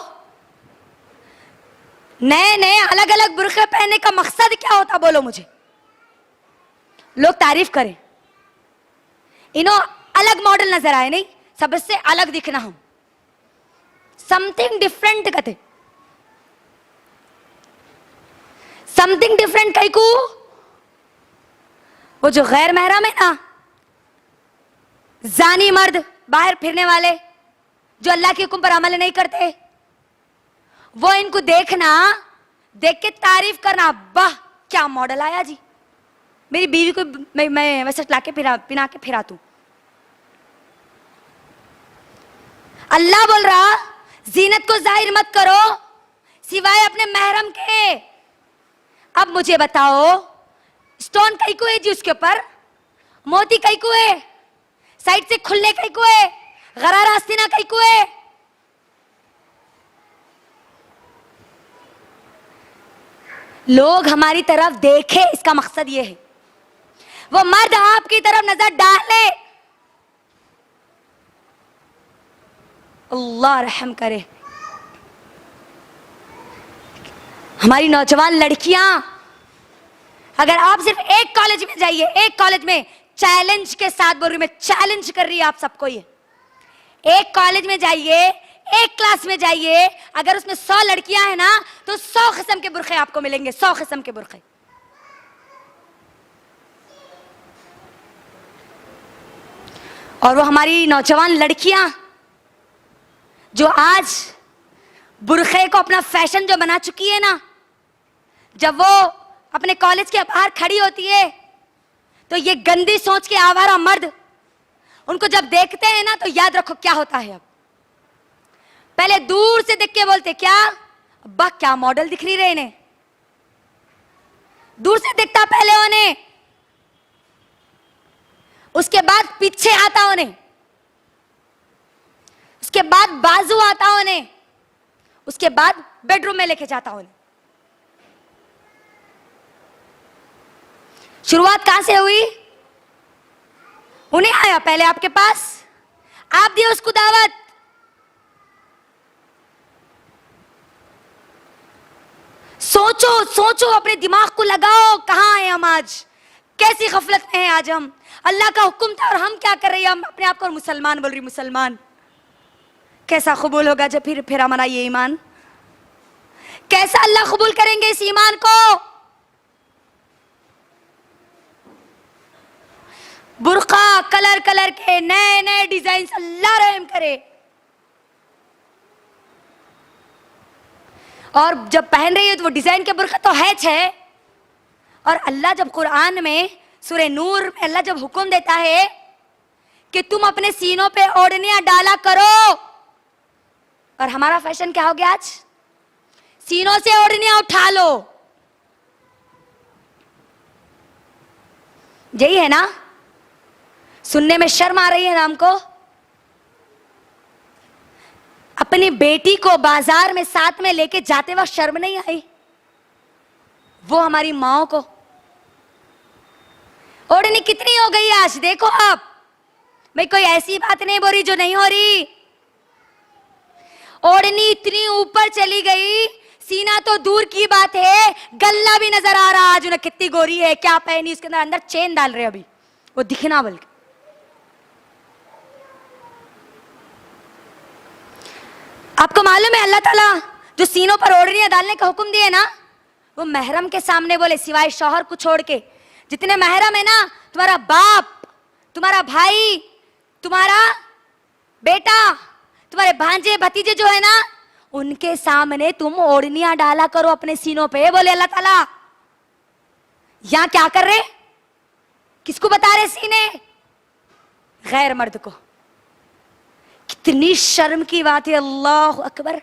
नए नए अलग अलग बुरखे पहनने का मकसद क्या होता? बोलो मुझे। लोग तारीफ करें, इन्हों अलग मॉडल नजर आए, नहीं सबसे अलग दिखना, हम समथिंग डिफरेंट कहते, समथिंग डिफरेंट। कई को वो जो गैर महरम है ना, जानी मर्द, बाहर फिरने वाले जो अल्लाह के हुक्म पर अमल नहीं करते, वो इनको देखना, देख के तारीफ करना, वाह क्या मॉडल आया जी, मेरी बीवी को मैं वैसे लाके पिना के फिरा दूं। अल्लाह बोल रहा जीनत को जाहिर मत करो सिवाय अपने महरम के। अब मुझे बताओ, स्टोन कई को है जी उसके ऊपर, मोती कई को है, साइड से खुलने कई को है, गरारा आस्तीना कई को है। लोग हमारी तरफ देखे, इसका मकसद ये है वो मर्द आपकी तरफ नजर डाले। अल्लाह रहम करे। हमारी नौजवान लड़कियां, अगर आप सिर्फ एक कॉलेज में जाइए, एक कॉलेज में चैलेंज के साथ बोल रही, मैं चैलेंज कर रही है आप सबको, ये एक कॉलेज में जाइए, एक क्लास में जाइए, अगर उसमें 100 लड़कियां हैं ना, तो 100 किस्म के बुरखे आपको मिलेंगे, 100 किस्म के बुरखे। और वो हमारी नौजवान लड़कियां जो आज बुरखे को अपना फैशन जो बना चुकी है ना, जब वो अपने कॉलेज के बाहर खड़ी होती है तो ये गंदी सोच के आवारा मर्द उनको जब देखते हैं ना, तो याद रखो क्या होता है। अब पहले दूर से देख के बोलते, क्या अब्बा क्या मॉडल दिख रही रहे इन्हें, दूर से दिखता पहले उन्हें, उसके बाद पीछे आता उन्हें, उसके बाद बाजू आता उन्हें, उसके बाद बेडरूम में लेके जाता उन्हें। शुरुआत कहां से हुई? उन्हें आया पहले आपके पास, आप दिए उसको दावत, सोचो सोचो, अपने दिमाग को लगाओ, कहां हैं हम आज, कैसी गफलत में हैं आज हम। अल्लाह का हुक्म था और हम क्या कर रहे हैं? हम अपने आप को मुसलमान बोल रही, मुसलमान। कैसा कबूल होगा जब फिर हमारा ये ईमान, कैसा अल्लाह कबूल करेंगे इस ईमान को? बुर्का कलर कलर के नए नए डिजाइन, अल्लाह रहम करे। और जब पहन रही है तो वो डिजाइन के बुर्का तो है। और अल्लाह जब कुरान में सूरे नूर में अल्लाह जब हुक्म देता है कि तुम अपने सीनों पे ओढ़नियां डाला करो, और हमारा फैशन क्या हो गया आज? सीनों से ओढ़नियां उठा लो, यही है ना? सुनने में शर्म आ रही है ना हमको? अपनी बेटी को बाजार में साथ में लेके जाते वक्त शर्म नहीं आई? वो हमारी माओ को ओढ़नी कितनी हो गई आज देखो आप। मैं कोई ऐसी बात नहीं बोल रही जो नहीं हो रही। ओढ़नी इतनी ऊपर चली गई, सीना तो दूर की बात है, गल्ला भी नजर आ रहा। आज उन्हें कितनी गोरी है, क्या पहनी, उसके अंदर अंदर चेन डाल रहे अभी, वो दिखना बल्कि। आपको मालूम है अल्लाह ताला जो सीनों पर ओढ़नियां डालने का हुक्म दिए ना, वो महरम के सामने बोले, सिवाय शौहर को छोड़ के। जितने महरम है ना, तुम्हारा बाप, तुम्हारा भाई, तुम्हारा बेटा, तुम्हारे भांजे भतीजे जो है ना, उनके सामने तुम ओढ़नियां डाला करो अपने सीनों पे, बोले अल्लाह ताला। यहां क्या कर रहे, किसको बता रहे सीने? गैर मर्द को। कितनी शर्म की बात है, अल्लाह अकबर।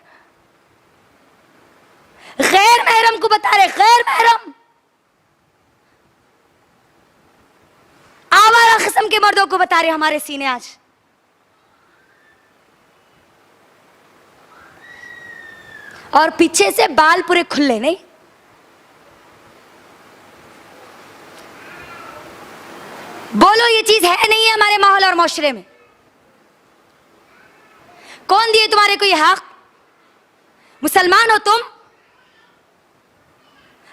गैर महरम को बता रहे, गैर महरम। आवारा किस्म के मर्दों को बता रहे हमारे सीने आज। और पीछे से बाल पूरे खुले नहीं। बोलो ये चीज है नहीं है हमारे माहौल और माशरे में? कौन दिए तुम्हारे को ये हक? मुसलमान हो तुम,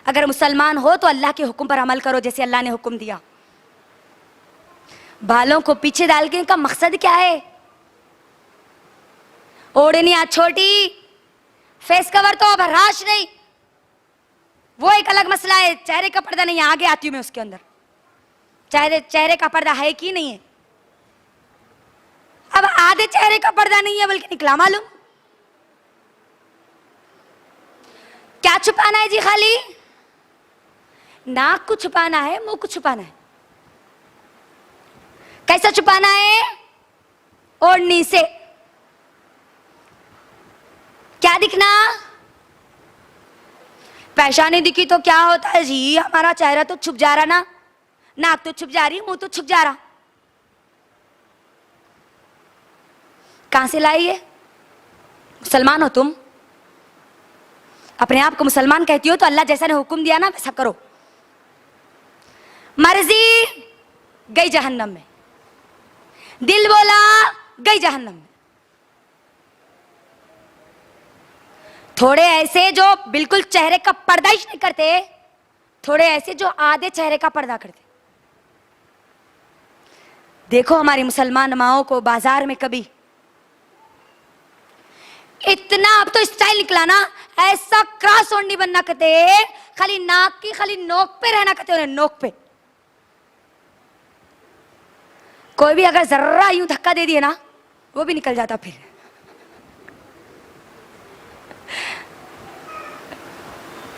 अगर मुसलमान हो तो अल्लाह के हुक्म पर अमल करो जैसे अल्लाह ने हुक्म दिया। बालों को पीछे डाल के इनका मकसद क्या है? ओढ़नियां छोटी, फेस कवर तो अब हराश नहीं, वो एक अलग मसला है। चेहरे का पर्दा नहीं, आगे आती हूं मैं उसके अंदर। चेहरे का पर्दा है कि नहीं है? अब आधे चेहरे का पर्दा नहीं है बल्कि निकला मालूम। क्या छुपाना है जी? खाली नाक को छुपाना है, मुंह को छुपाना है। कैसा छुपाना है? ओढ़नी से। क्या दिखना? पेशानी दिखी तो क्या होता है जी, हमारा चेहरा तो छुप जा रहा ना, नाक तो छुप जा रही, मुंह तो छुप जा रहा। कहां से लाई है? मुसलमान हो तुम, अपने आप को मुसलमान कहती हो तो अल्लाह जैसा ने हुक्म दिया ना वैसा करो। मर्जी गई जहन्नम में, दिल बोला गई जहन्नम में। थोड़े ऐसे जो बिल्कुल चेहरे का पर्दा ही नहीं करते, थोड़े ऐसे जो आधे चेहरे का पर्दा करते। देखो हमारी मुसलमान माओं को बाजार में कभी इतना, अब तो स्टाइल निकला ना, ऐसा क्रॉस ओढ़नी बनना कहते, खाली नाक की खाली नोक पे रहना कहते, उन्हें नोक पे। कोई भी अगर जर्रा यूं धक्का दे दिए ना, वो भी निकल जाता फिर।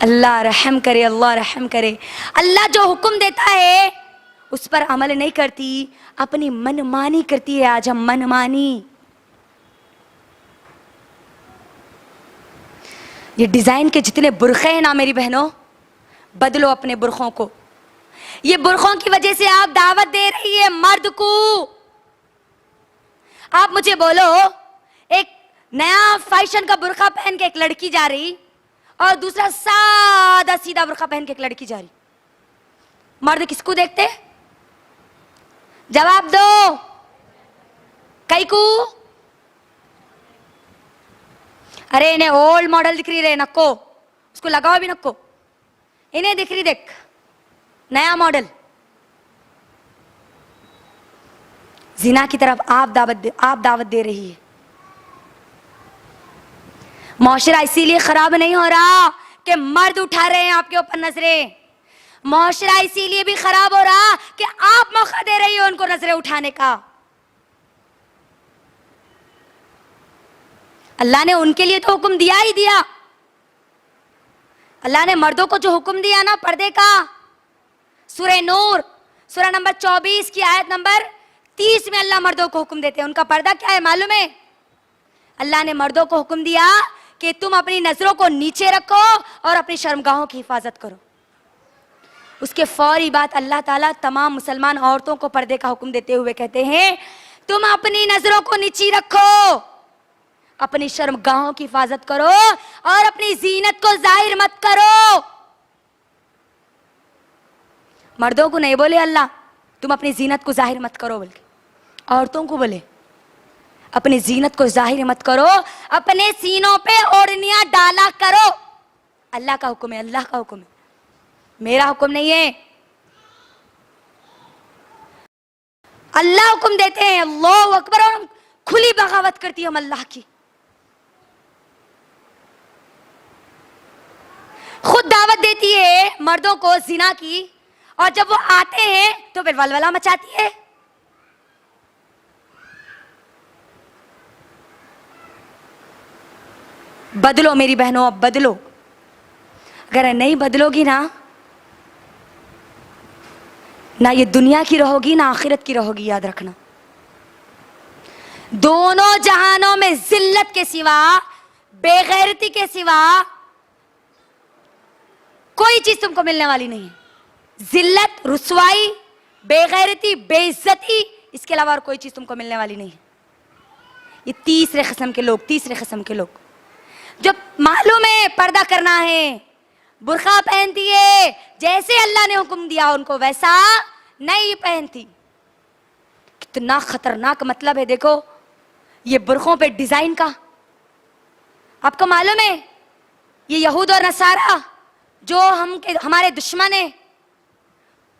अल्लाह रहम करे, अल्लाह रहम करे। अल्लाह जो हुक्म देता है उस पर अमल नहीं करती, अपनी मनमानी करती है। आज हम मनमानी, ये डिजाइन के जितने बुरखे हैं ना मेरी बहनों, बदलो अपने बुरखों को। ये बुरखों की वजह से आप दावत दे रही है मर्द को। आप मुझे बोलो, एक नया फैशन का बुरखा पहन के एक लड़की जा रही और दूसरा सादा सीधा बुरखा पहन के एक लड़की जा रही, मर्द किसको देखते? जवाब दो। कई को? अरे इन्हें ओल्ड मॉडल दिख रही रे नक्को, उसको लगाओ भी नक्को। इन्हें दिख रही देख नया मॉडल। जिना की तरफ आप दावत दे रही है। माशरा इसीलिए खराब नहीं हो रहा कि मर्द उठा रहे हैं आपके ऊपर नजरें। माशरा इसीलिए भी खराब हो रहा कि आप मौका दे रही हो उनको नजरें उठाने का। अल्लाह ने उनके लिए तो हुक्म दिया ही दिया। अल्लाह ने मर्दों को जो हुक्म दिया ना पर्दे का, सूरह नूर सूरह नंबर 24 की आयत नंबर 30 में अल्लाह मर्दों को हुक्म देते हैं। उनका पर्दा क्या है मालूम है? अल्लाह ने मर्दों को हुक्म दिया कि तुम अपनी नजरों को नीचे रखो और अपनी शर्मगाहों की हिफाजत करो। उसके फौरी बाद अल्लाह ताला तमाम मुसलमान औरतों को पर्दे का हुक्म देते हुए कहते हैं, तुम अपनी नजरों को नीची रखो, अपनी शर्मगाहों की हिफाजत करो और अपनी जीनत को जाहिर मत करो। मर्दों को नहीं बोले अल्लाह तुम अपनी जीनत को जाहिर मत करो, बल्कि औरतों को बोले अपनी जीनत को जाहिर मत करो, अपने सीनों पे ओढ़नियां डाला करो। अल्लाह का हुक्म है, अल्लाह का हुक्म है, मेरा हुक्म नहीं है। अल्लाह हुक्म देते हैं, अल्लाह अकबर, और हम खुली बगावत करती है हम अल्लाह की। खुद दावत देती है मर्दों को जिना की, और जब वो आते हैं तो फिर वलवला मचाती है। बदलो मेरी बहनों, अब बदलो। अगर नहीं बदलोगी ना ये दुनिया की रहोगी ना आखिरत की रहोगी, याद रखना। दोनों जहानों में जिल्लत के सिवा, बेगैरती के सिवा कोई चीज तुमको मिलने वाली नहीं है। जिल्लत, रुसवाई, बेगैरती, बेइज्जती, इसके अलावा और कोई चीज तुमको मिलने वाली नहीं है। ये तीसरे किस्म के लोग, तीसरे किस्म के लोग जो मालूम है पर्दा करना है, बुर्का पहनती है, जैसे अल्लाह ने हुक्म दिया उनको वैसा नहीं पहनती। कितना खतरनाक मतलब है, देखो ये बुर्कों पे डिजाइन का। आपको मालूम है ये यहूद और नसारा जो हमारे दुश्मन है,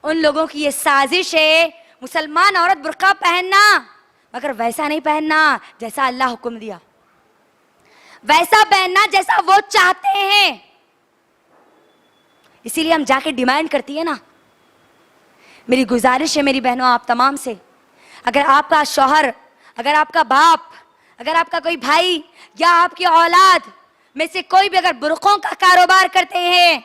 उन लोगों की ये साजिश है मुसलमान औरत बुर्का पहनना, मगर वैसा नहीं पहनना जैसा अल्लाह हुक्म दिया, वैसा पहनना जैसा वो चाहते हैं। इसीलिए हम जाके डिमांड करती है ना। मेरी गुजारिश है मेरी बहनों आप तमाम से, अगर आपका शौहर, अगर आपका बाप, अगर आपका कोई भाई या आपकी औलाद में से कोई भी अगर बुर्कों का कारोबार करते हैं,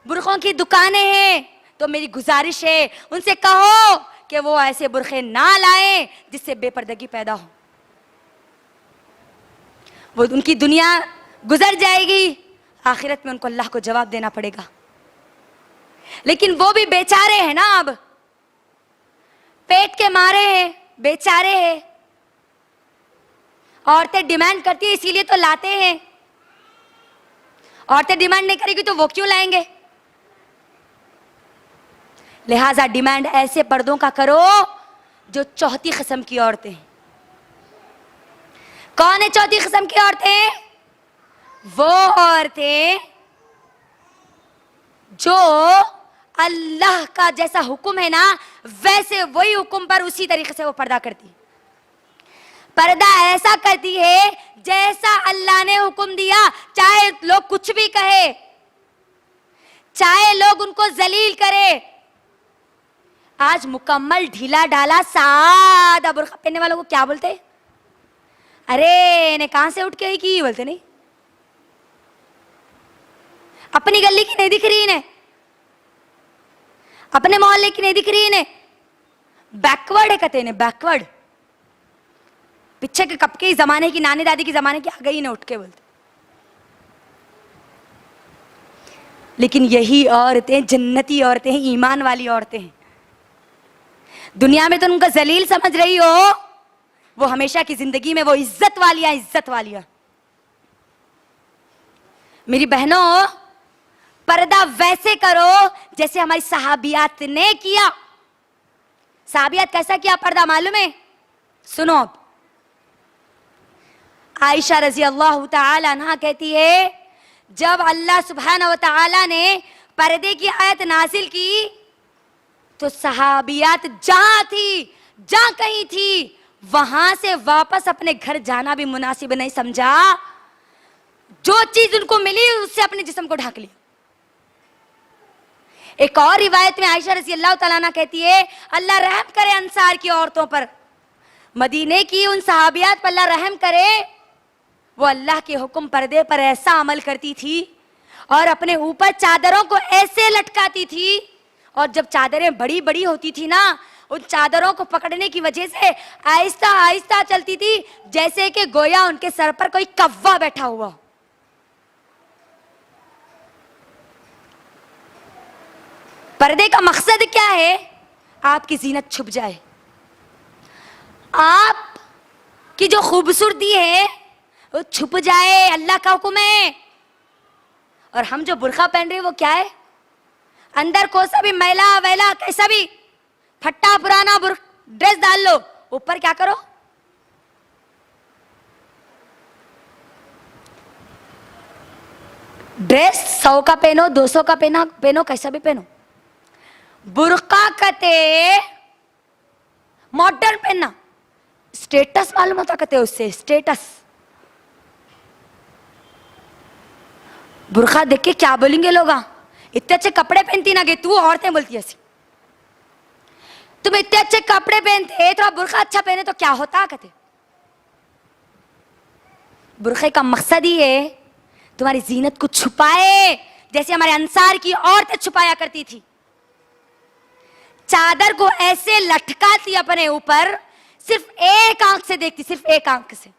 बुर्कों की दुकानें हैं, तो मेरी गुजारिश है उनसे कहो कि वो ऐसे बुर्खे ना लाएं जिससे बेपर्दगी पैदा हो। वो उनकी दुनिया गुजर जाएगी, आखिरत में उनको अल्लाह को जवाब देना पड़ेगा। लेकिन वो भी बेचारे हैं ना, अब पेट के मारे हैं, बेचारे हैं। औरतें डिमांड करती है इसीलिए तो लाते हैं। औरतें डिमांड नहीं करेगी तो वो क्यों लाएंगे? लिहाजा डिमांड ऐसे पर्दों का करो जो चौथी किस्म की औरतें हैं। कौन है चौथी किस्म की औरतें? वो औरतें जो अल्लाह का जैसा हुक्म है ना वैसे वही हुक्म पर उसी तरीके से वो पर्दा करती है। पर्दा ऐसा करती है जैसा अल्लाह ने हुक्म दिया, चाहे लोग कुछ भी कहे, चाहे लोग उनको जलील करे। आज मुकम्मल ढीला ढाला सादा बुर्का पहनने वालों को क्या बोलते? अरे इन्हें कहां से उठ के आई की बोलते नहीं? अपनी गली की नहीं दिख रही इन्हें, अपने मोहल्ले की नहीं दिख रही इन्हें, बैकवर्ड है कहते इन्हें, बैकवर्ड। पीछे के कब के जमाने की, नानी दादी की जमाने की आ गई इन्हें उठ के बोलते। लेकिन यही औरतें जन्नती औरतें हैं, ईमान वाली औरतें हैं। दुनिया में तो उनका जलील समझ रही हो, वो हमेशा की जिंदगी में वो इज्जत वालियां, इज्जत वालियां। मेरी बहनों पर्दा वैसे करो जैसे हमारी सहाबियात ने किया। सहाबियात कैसा किया पर्दा मालूम है? सुनो। आयशा रजी अल्लाह तआला अन्हा कहती है, जब अल्लाह सुब्हानहू व तआला ने पर्दे की आयत नाजिल की तो सहाबियात जहां थी, जहां कहीं थी, वहां से वापस अपने घर जाना भी मुनासिब नहीं समझा। जो चीज उनको मिली उससे अपने जिस्म को ढक लिया। एक और रिवायत में आयशा रज़ी अल्लाह तआला अन्हा कहती है, अल्लाह रहम करे अंसार की औरतों पर, मदीने की उन सहाबियात पर अल्लाह रहम करे। वो अल्लाह के हुक्म पर्दे पर ऐसा अमल करती थी और अपने ऊपर चादरों को ऐसे लटकाती थी, और जब चादरें बड़ी बड़ी होती थी ना, उन चादरों को पकड़ने की वजह से आहिस्ता आहिस्ता चलती थी, जैसे कि गोया उनके सर पर कोई कव्वा बैठा हुआ। पर्दे का मकसद क्या है? आपकी जीनत छुप जाए, आप की जो खूबसूरती है वो छुप जाए, अल्लाह का हुक्म है। और हम जो बुर्का पहन रहे हैं वो क्या है? अंदर कोई सा भी मैला वैला कैसा भी फट्टा पुराना ड्रेस डाल लो, ऊपर क्या करो? ड्रेस 100 का पहनो, 200 का पहनो, कैसा भी पहनो। बुर्का कहते मॉडर्न पहनना, स्टेटस मालूम होता कहते उससे, स्टेटस। बुर्का देख के क्या बोलेंगे लोग? इतने अच्छे कपड़े पहनती ना गे तू, औरतें बोलती ऐसी, तुम इतने अच्छे कपड़े पहनते, थोड़ा बुर्का अच्छा पहने तो क्या होता कहते। बुर्खे का मकसद ही है तुम्हारी जीनत को छुपाए, जैसे हमारे अंसार की औरतें छुपाया करती थी। चादर को ऐसे लटकाती अपने ऊपर, सिर्फ एक आंख से देखती, सिर्फ एक आंख से,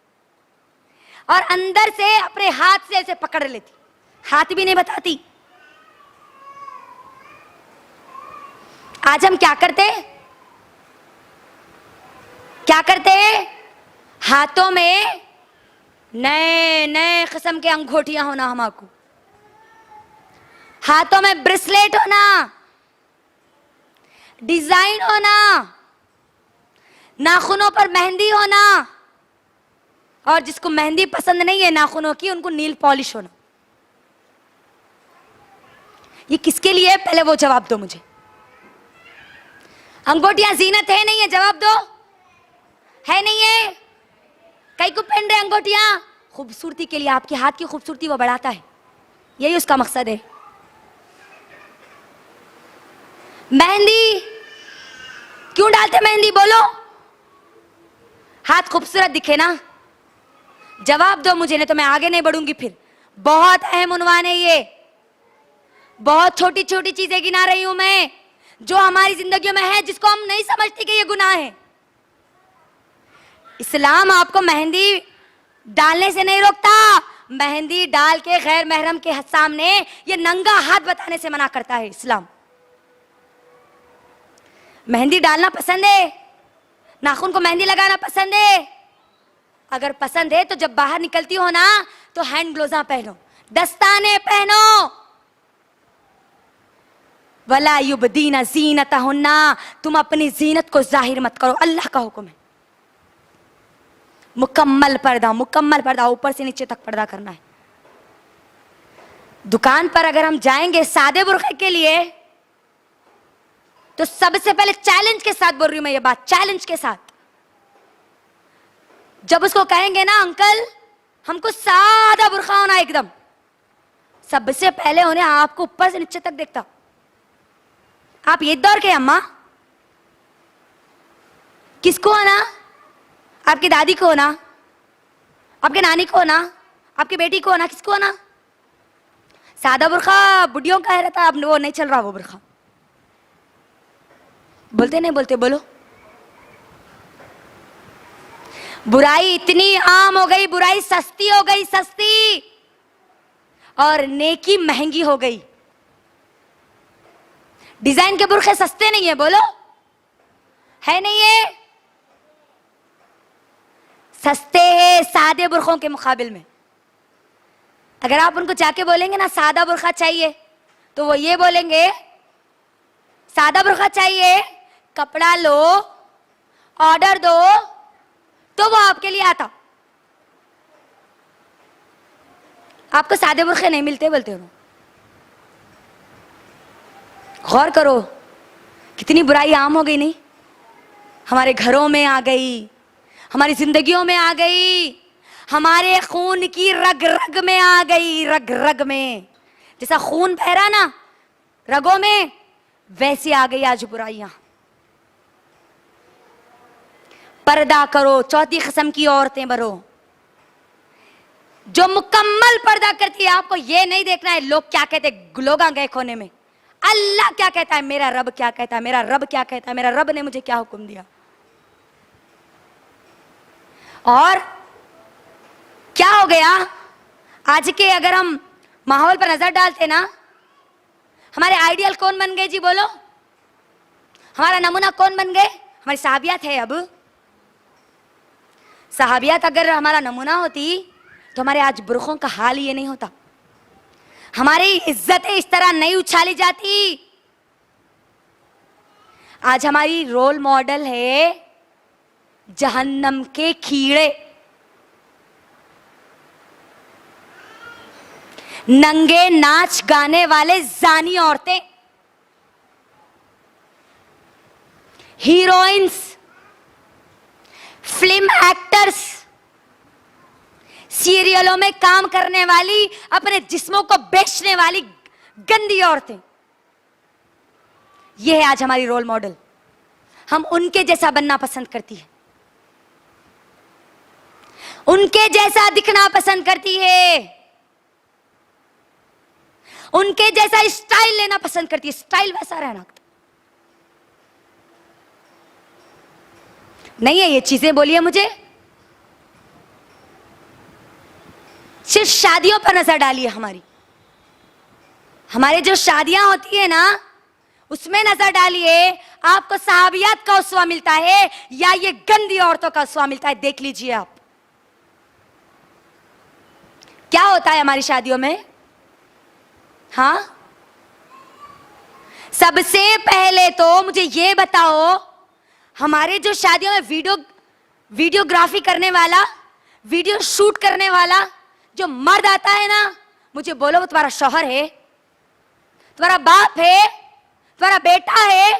और अंदर से अपने हाथ से ऐसे पकड़ लेती, हाथ भी नहीं बताती। आज हम क्या करते? क्या करते? हाथों में नए नए किस्म के अंगूठियां होना, हमको हाथों में ब्रेसलेट होना, डिजाइन होना, नाखूनों पर मेहंदी होना, और जिसको मेहंदी पसंद नहीं है नाखूनों की, उनको नील पॉलिश होना। ये किसके लिए है? पहले वो जवाब दो मुझे। अंगूठियां जीनत है नहीं है? जवाब दो, है नहीं है? कई को पहन रहे अंगूठियां? खूबसूरती के लिए, आपके हाथ की खूबसूरती वो बढ़ाता है, यही उसका मकसद है। मेहंदी क्यों डालते? मेहंदी बोलो, हाथ खूबसूरत दिखे ना। जवाब दो मुझे, नहीं तो मैं आगे नहीं बढ़ूंगी फिर। बहुत अहम उन्वान है ये, बहुत छोटी छोटी चीजें गिना रही हूं मैं, जो हमारी जिंदगियों में है, जिसको हम नहीं समझते कि ये गुनाह है। इस्लाम आपको मेहंदी डालने से नहीं रोकता, मेहंदी डाल के गैर महरम के सामने ये नंगा हाथ बताने से मना करता है इस्लाम। मेहंदी डालना पसंद है, नाखून को मेहंदी लगाना पसंद है? अगर पसंद है तो जब बाहर निकलती हो ना तो हैंड ग्लोव्स पहनो, दस्ताने पहनो। वला युबदीना ज़ीनतहुन्ना, तुम अपनी जीनत को जाहिर मत करो, अल्लाह का हुक्म है। मुकम्मल पर्दा, मुकम्मल पर्दा, ऊपर से नीचे तक पर्दा करना है। दुकान पर अगर हम जाएंगे सादे बुर्के के लिए, तो सबसे पहले चैलेंज के साथ बोल रही हूं मैं ये बात, चैलेंज के साथ। जब उसको कहेंगे ना अंकल हमको सादा बुर्का होना एकदम, सबसे पहले उन्हें आपको ऊपर से नीचे तक देखता। आप ये दौर के अम्मा, किसको होना? आपकी दादी को होना, आपके नानी को होना, आपकी बेटी को होना, किसको होना? सादा बुर्का बुढ़ियों का रहता है, अब वो नहीं चल रहा वो बुर्का। बोलते नहीं बोलते? बोलो। बुराई इतनी आम हो गई, बुराई सस्ती हो गई, सस्ती, और नेकी महंगी हो गई। डिजाइन के बुर्के सस्ते नहीं है, बोलो, है नहीं है? सस्ते हैं सादे बुर्कों के मुकाबिल में। अगर आप उनको जाके बोलेंगे ना सादा बुर्का चाहिए, तो वो ये बोलेंगे सादा बुर्का चाहिए, कपड़ा लो, ऑर्डर दो, तो वो आपके लिए आता। आपको सादे बुर्के नहीं मिलते बोलते हो। गौर करो कितनी बुराई आम हो गई, नहीं? हमारे घरों में आ गई, हमारी जिंदगियों में आ गई, हमारे खून की रग रग में आ गई, रग रग में। जैसा खून बह रहा ना रगों में, वैसे आ गई आज बुराइयां। पर्दा करो, चौथी किस्म की औरतें बनो जो मुकम्मल पर्दा करती है। आपको ये नहीं देखना है लोग क्या कहते, लोग आ गए कोने में, अल्लाह क्या कहता है, मेरा रब क्या कहता है, मेरा रब क्या कहता है, मेरा रब ने मुझे क्या हुक्म दिया। और क्या हो गया आज के, अगर हम माहौल पर नजर डालते ना, हमारे आइडियल कौन बन गए जी बोलो, हमारा नमूना कौन बन गए, हमारी सहाबियात है। अब सहाबियात अगर हमारा नमूना होती तो हमारे आज बुरखों का हाल ये नहीं होता, हमारी इज्जतें इस तरह नहीं उछाली जाती। आज हमारी रोल मॉडल है जहन्नम के कीड़े, नंगे नाच गाने वाले जानी औरतें, हीरोइंस, फिल्म एक्टर्स, सीरियलों में काम करने वाली, अपने जिस्मों को बेचने वाली गंदी औरतें, यह है आज हमारी रोल मॉडल। हम उनके जैसा बनना पसंद करती है, उनके जैसा दिखना पसंद करती है, उनके जैसा स्टाइल लेना पसंद करती है, स्टाइल वैसा रहना नहीं है। ये चीजें बोलिए मुझे, सिर्फ शादियों पर नजर डालिए हमारी, हमारे जो शादियां होती है ना उसमें नजर डालिए, आपको सहाबियात का उसवा मिलता है या ये गंदी औरतों का उसवा मिलता है, देख लीजिए आप। क्या होता है हमारी शादियों में? हाँ, सबसे पहले तो मुझे ये बताओ, हमारे जो शादियों में वीडियोग्राफी करने वाला, वीडियो शूट करने वाला जो मर्द आता है ना, मुझे बोलो वो तुम्हारा शौहर है, तुम्हारा बाप है, तुम्हारा बेटा है,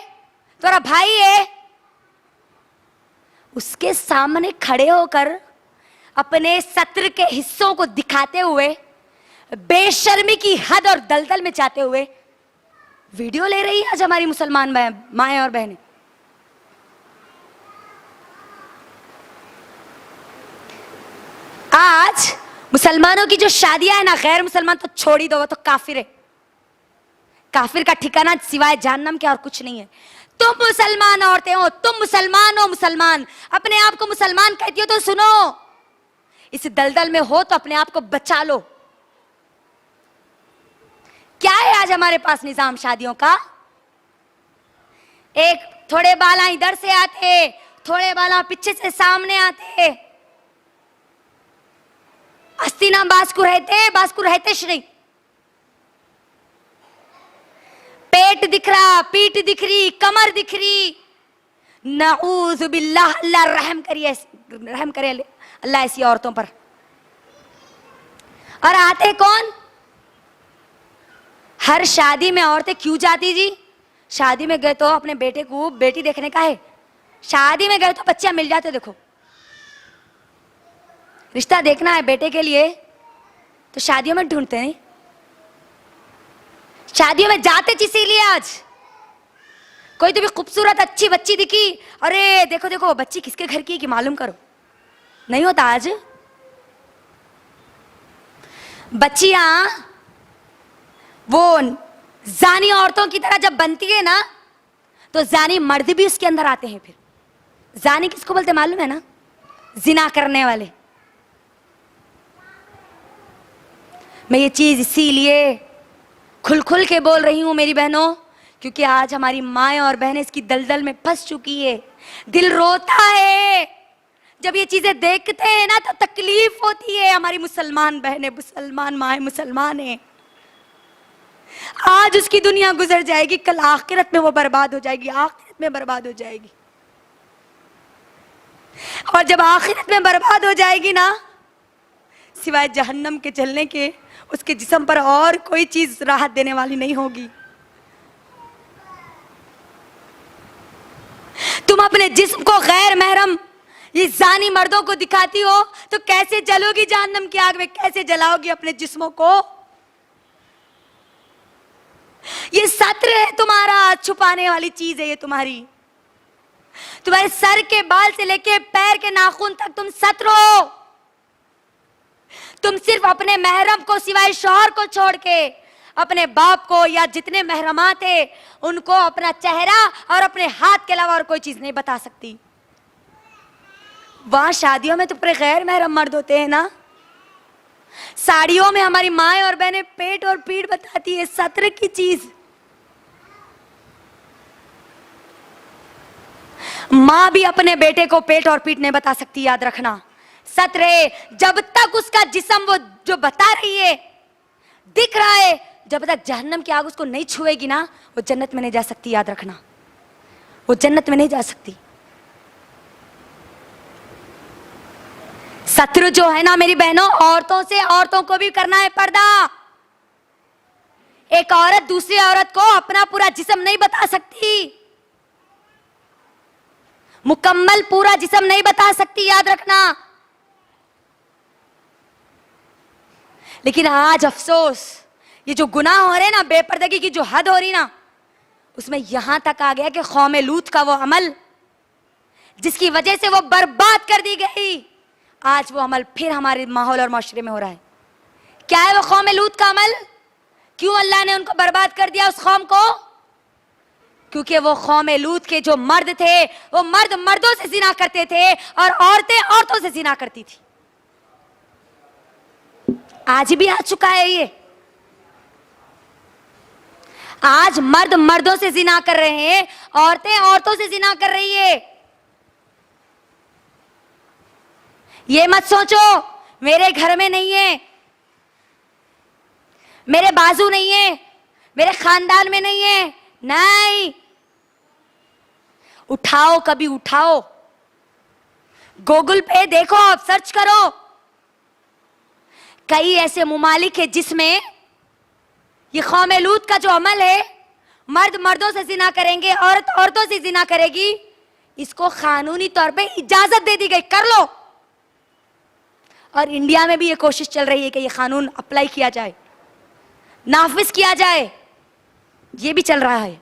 तुम्हारा भाई है। उसके सामने खड़े होकर अपने सत्र के हिस्सों को दिखाते हुए, बेशर्मी की हद और दलदल में जाते हुए वीडियो ले रही है आज हमारी मुसलमान माएं और बहनें। आज मुसलमानों की जो शादियां है ना, गैर मुसलमान तो छोड़ ही दो, वो तो काफिर है। काफिर का ठिकाना सिवाय जहन्नम के और कुछ नहीं है। तुम मुसलमान औरतें हो, तुम मुसलमान हो, मुसलमान अपने आप को मुसलमान कहती हो तो सुनो, इस दलदल में हो तो अपने आप को बचा लो। क्या है आज हमारे पास निजाम शादियों का? एक थोड़े बाला इधर से आते, थोड़े बाला पीछे से सामने आते, अस्तिना बास्कु रहते नहीं, पेट दिख रहा, पीठ दिख रही, कमर दिख रही। नऊज़ बिल्लाह, अल्लाह रहम करे अल्लाह ऐसी औरतों पर। और आते कौन? हर शादी में औरतें क्यों जाती जी? शादी में गए तो अपने बेटे को बेटी देखने का है, शादी में गए तो बच्चा मिल जाते, देखो रिश्ता देखना है बेटे के लिए तो शादियों में ढूंढते नहीं, शादियों में जाते इसीलिए। आज कोई तो भी खूबसूरत अच्छी बच्ची दिखी, अरे देखो देखो बच्ची किसके घर की है कि मालूम करो, नहीं होता आज। बच्चियां वो जानी औरतों की तरह जब बनती है ना, तो जानी मर्द भी उसके अंदर आते हैं। फिर जानी किसको बोलते मालूम है ना? जिना करने वाले। मैं ये चीज इसीलिए खुल खुल के बोल रही हूं मेरी बहनों, क्योंकि आज हमारी माएं और बहनें इसकी दलदल में फंस चुकी है। दिल रोता है जब ये चीजें देखते हैं ना, तो तकलीफ होती है। हमारी मुसलमान बहनें, मुसलमान माएं मुसलमान है, आज उसकी दुनिया गुजर जाएगी, कल आखिरत में वो बर्बाद हो जाएगी, आखिरत में बर्बाद हो जाएगी। और जब आखिरत में बर्बाद हो जाएगी ना, सिवाय जहन्नम के जलने के उसके जिस्म पर और कोई चीज राहत देने वाली नहीं होगी। तुम अपने जिस्म को गैर महरम ये जानी मर्दों को दिखाती हो तो कैसे जलोगी जहन्नम की आग में, कैसे जलाओगी अपने जिस्मों को? ये सत्र है तुम्हारा, छुपाने वाली चीज है ये तुम्हारी। तुम्हारे सर के बाल से लेके पैर के नाखून तक तुम सत्र हो। तुम सिर्फ अपने महरम को सिवाय शौहर को छोड़ के अपने बाप को या जितने मेहरमा थे उनको अपना चेहरा और अपने हाथ के अलावा और कोई चीज नहीं बता सकती। वहां शादियों में तो पूरे गैर महरम मर्द होते हैं ना। साड़ियों में हमारी माएं और बहनें पेट और पीठ बताती है, सत्र की चीज। मां भी अपने बेटे को पेट और पीठ नहीं बता सकती, याद रखना। सत्र है जब तक उसका जिस्म वो जो बता रही है दिख रहा है, जब तक जहन्नम की आग उसको नहीं छुएगी ना, वो जन्नत में नहीं जा सकती, याद रखना। वो जन्नत में नहीं जा सकती। सत्र जो है ना मेरी बहनों, औरतों से औरतों को भी करना है पर्दा। एक औरत दूसरी औरत को अपना पूरा जिस्म नहीं बता सकती, मुकम्मल पूरा जिस्म नहीं बता सकती, याद रखना। लेकिन आज अफसोस, ये जो गुनाह हो रहे ना, बेपर्दगी की जो हद हो रही ना, उसमें यहां तक आ गया कि कौम लूत का वो अमल जिसकी वजह से वो बर्बाद कर दी गई, आज वो अमल फिर हमारे माहौल और माशरे में हो रहा है। क्या है वो कौम लूत का अमल? क्यों अल्लाह ने उनको बर्बाद कर दिया उस कौम को? क्योंकि वो कौम लूत के जो मर्द थे वो मर्द मर्दों से जिना करते थे और औरतें औरतों से जिना करती थी। आज भी आ चुका है ये। आज मर्द मर्दों से जिना कर रहे हैं, औरतें औरतों से जिना कर रही है। ये मत सोचो मेरे घर में नहीं है, मेरे बाजू नहीं है, मेरे खानदान में नहीं है। नहीं, उठाओ, कभी उठाओ, गूगल पे देखो, आप सर्च करो। कई ऐसे मुमालिक है जिसमें ये कौम लूत का जो अमल है, मर्द मर्दों से जिना करेंगे, औरत औरतों से जिना करेगी, इसको कानूनी तौर पे इजाजत दे दी गई, कर लो। और इंडिया में भी ये कोशिश चल रही है कि ये कानून अप्लाई किया जाए, नाफिज किया जाए, ये भी चल रहा है।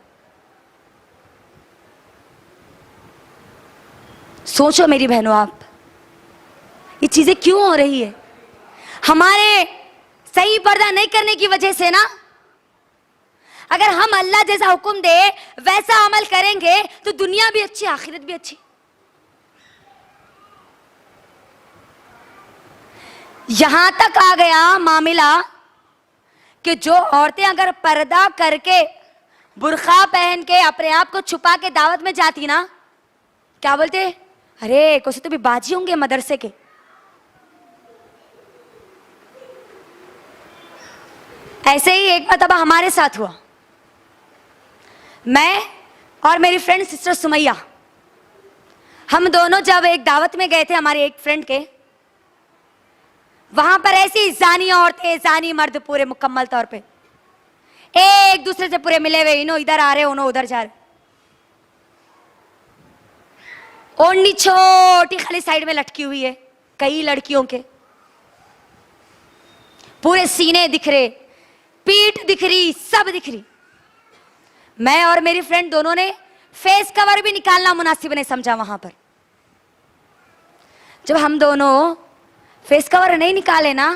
सोचो मेरी बहनों, आप ये चीजें क्यों हो रही है? हमारे सही पर्दा नहीं करने की वजह से ना। अगर हम अल्लाह जैसा हुक्म दे वैसा अमल करेंगे तो दुनिया भी अच्छी, आखिरत भी अच्छी। यहां तक आ गया मामला कि जो औरतें अगर पर्दा करके, बुर्खा पहन के, अपने आप को छुपा के दावत में जाती ना, क्या बोलते? अरे कुछ तो भी बाजी होंगे मदरसे के। ऐसे ही एक मरतबा हमारे साथ हुआ। मैं और मेरी फ्रेंड सिस्टर सुमैया, हम दोनों जब एक दावत में गए थे हमारे एक फ्रेंड के, वहां पर ऐसी जानी औरतें, जानी मर्द पूरे मुकम्मल तौर पे एक दूसरे से पूरे मिले हुए, इन्हों इधर आ रहे, उन्हों उधर जा रहे। ओढ़नी छोटी खाली साइड में लटकी हुई है, कई लड़कियों के पूरे सीने दिख रहे, पीठ दिख रही, सब दिख रही। मैं और मेरी फ्रेंड दोनों ने फेस कवर भी निकालना मुनासिब नहीं समझा। वहां पर जब हम दोनों फेस कवर नहीं निकाले ना,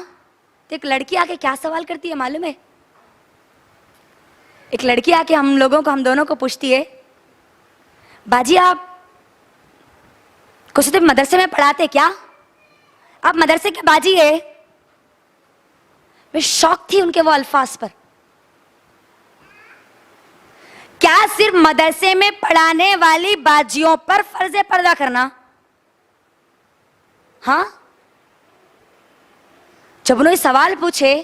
तो एक लड़की आके क्या सवाल करती है मालूम है? एक लड़की आके हम लोगों को, हम दोनों को पूछती है, बाजी आप कुछ तो मदरसे में पढ़ाते क्या? आप मदरसे के बाजी है? मैं शौक थी उनके वो अल्फाज पर। क्या सिर्फ मदरसे में पढ़ाने वाली बाजियों पर फर्ज है पर्दा करना? हाँ, जब उन्होंने सवाल पूछे,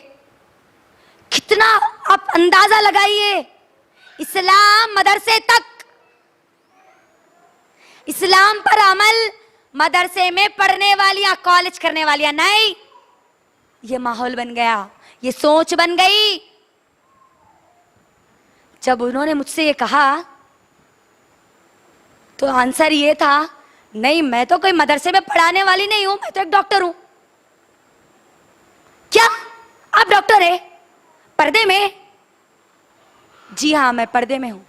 कितना आप अंदाजा लगाइए, इस्लाम मदरसे तक, इस्लाम पर अमल मदरसे में पढ़ने वालियां, कॉलेज करने वालियां नहीं। ये माहौल बन गया, ये सोच बन गई। जब उन्होंने मुझसे ये कहा तो आंसर ये था, नहीं मैं तो कोई मदरसे में पढ़ाने वाली नहीं हूं, मैं तो एक डॉक्टर हूं। क्या आप डॉक्टर है? पर्दे में? जी हां, मैं पर्दे में हूं।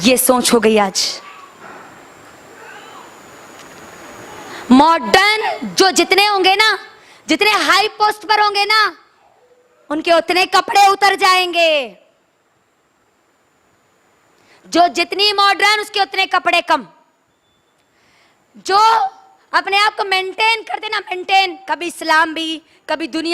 ये सोच हो गई आज। मॉडर्न जो जितने होंगे ना, जितने हाई पोस्ट पर होंगे ना, उनके उतने कपड़े उतर जाएंगे। जो जितनी मॉडर्न, उसके उतने कपड़े कम। जो अपने आप को मेंटेन करते ना, मेंटेन, कभी इस्लाम भी, कभी दुनिया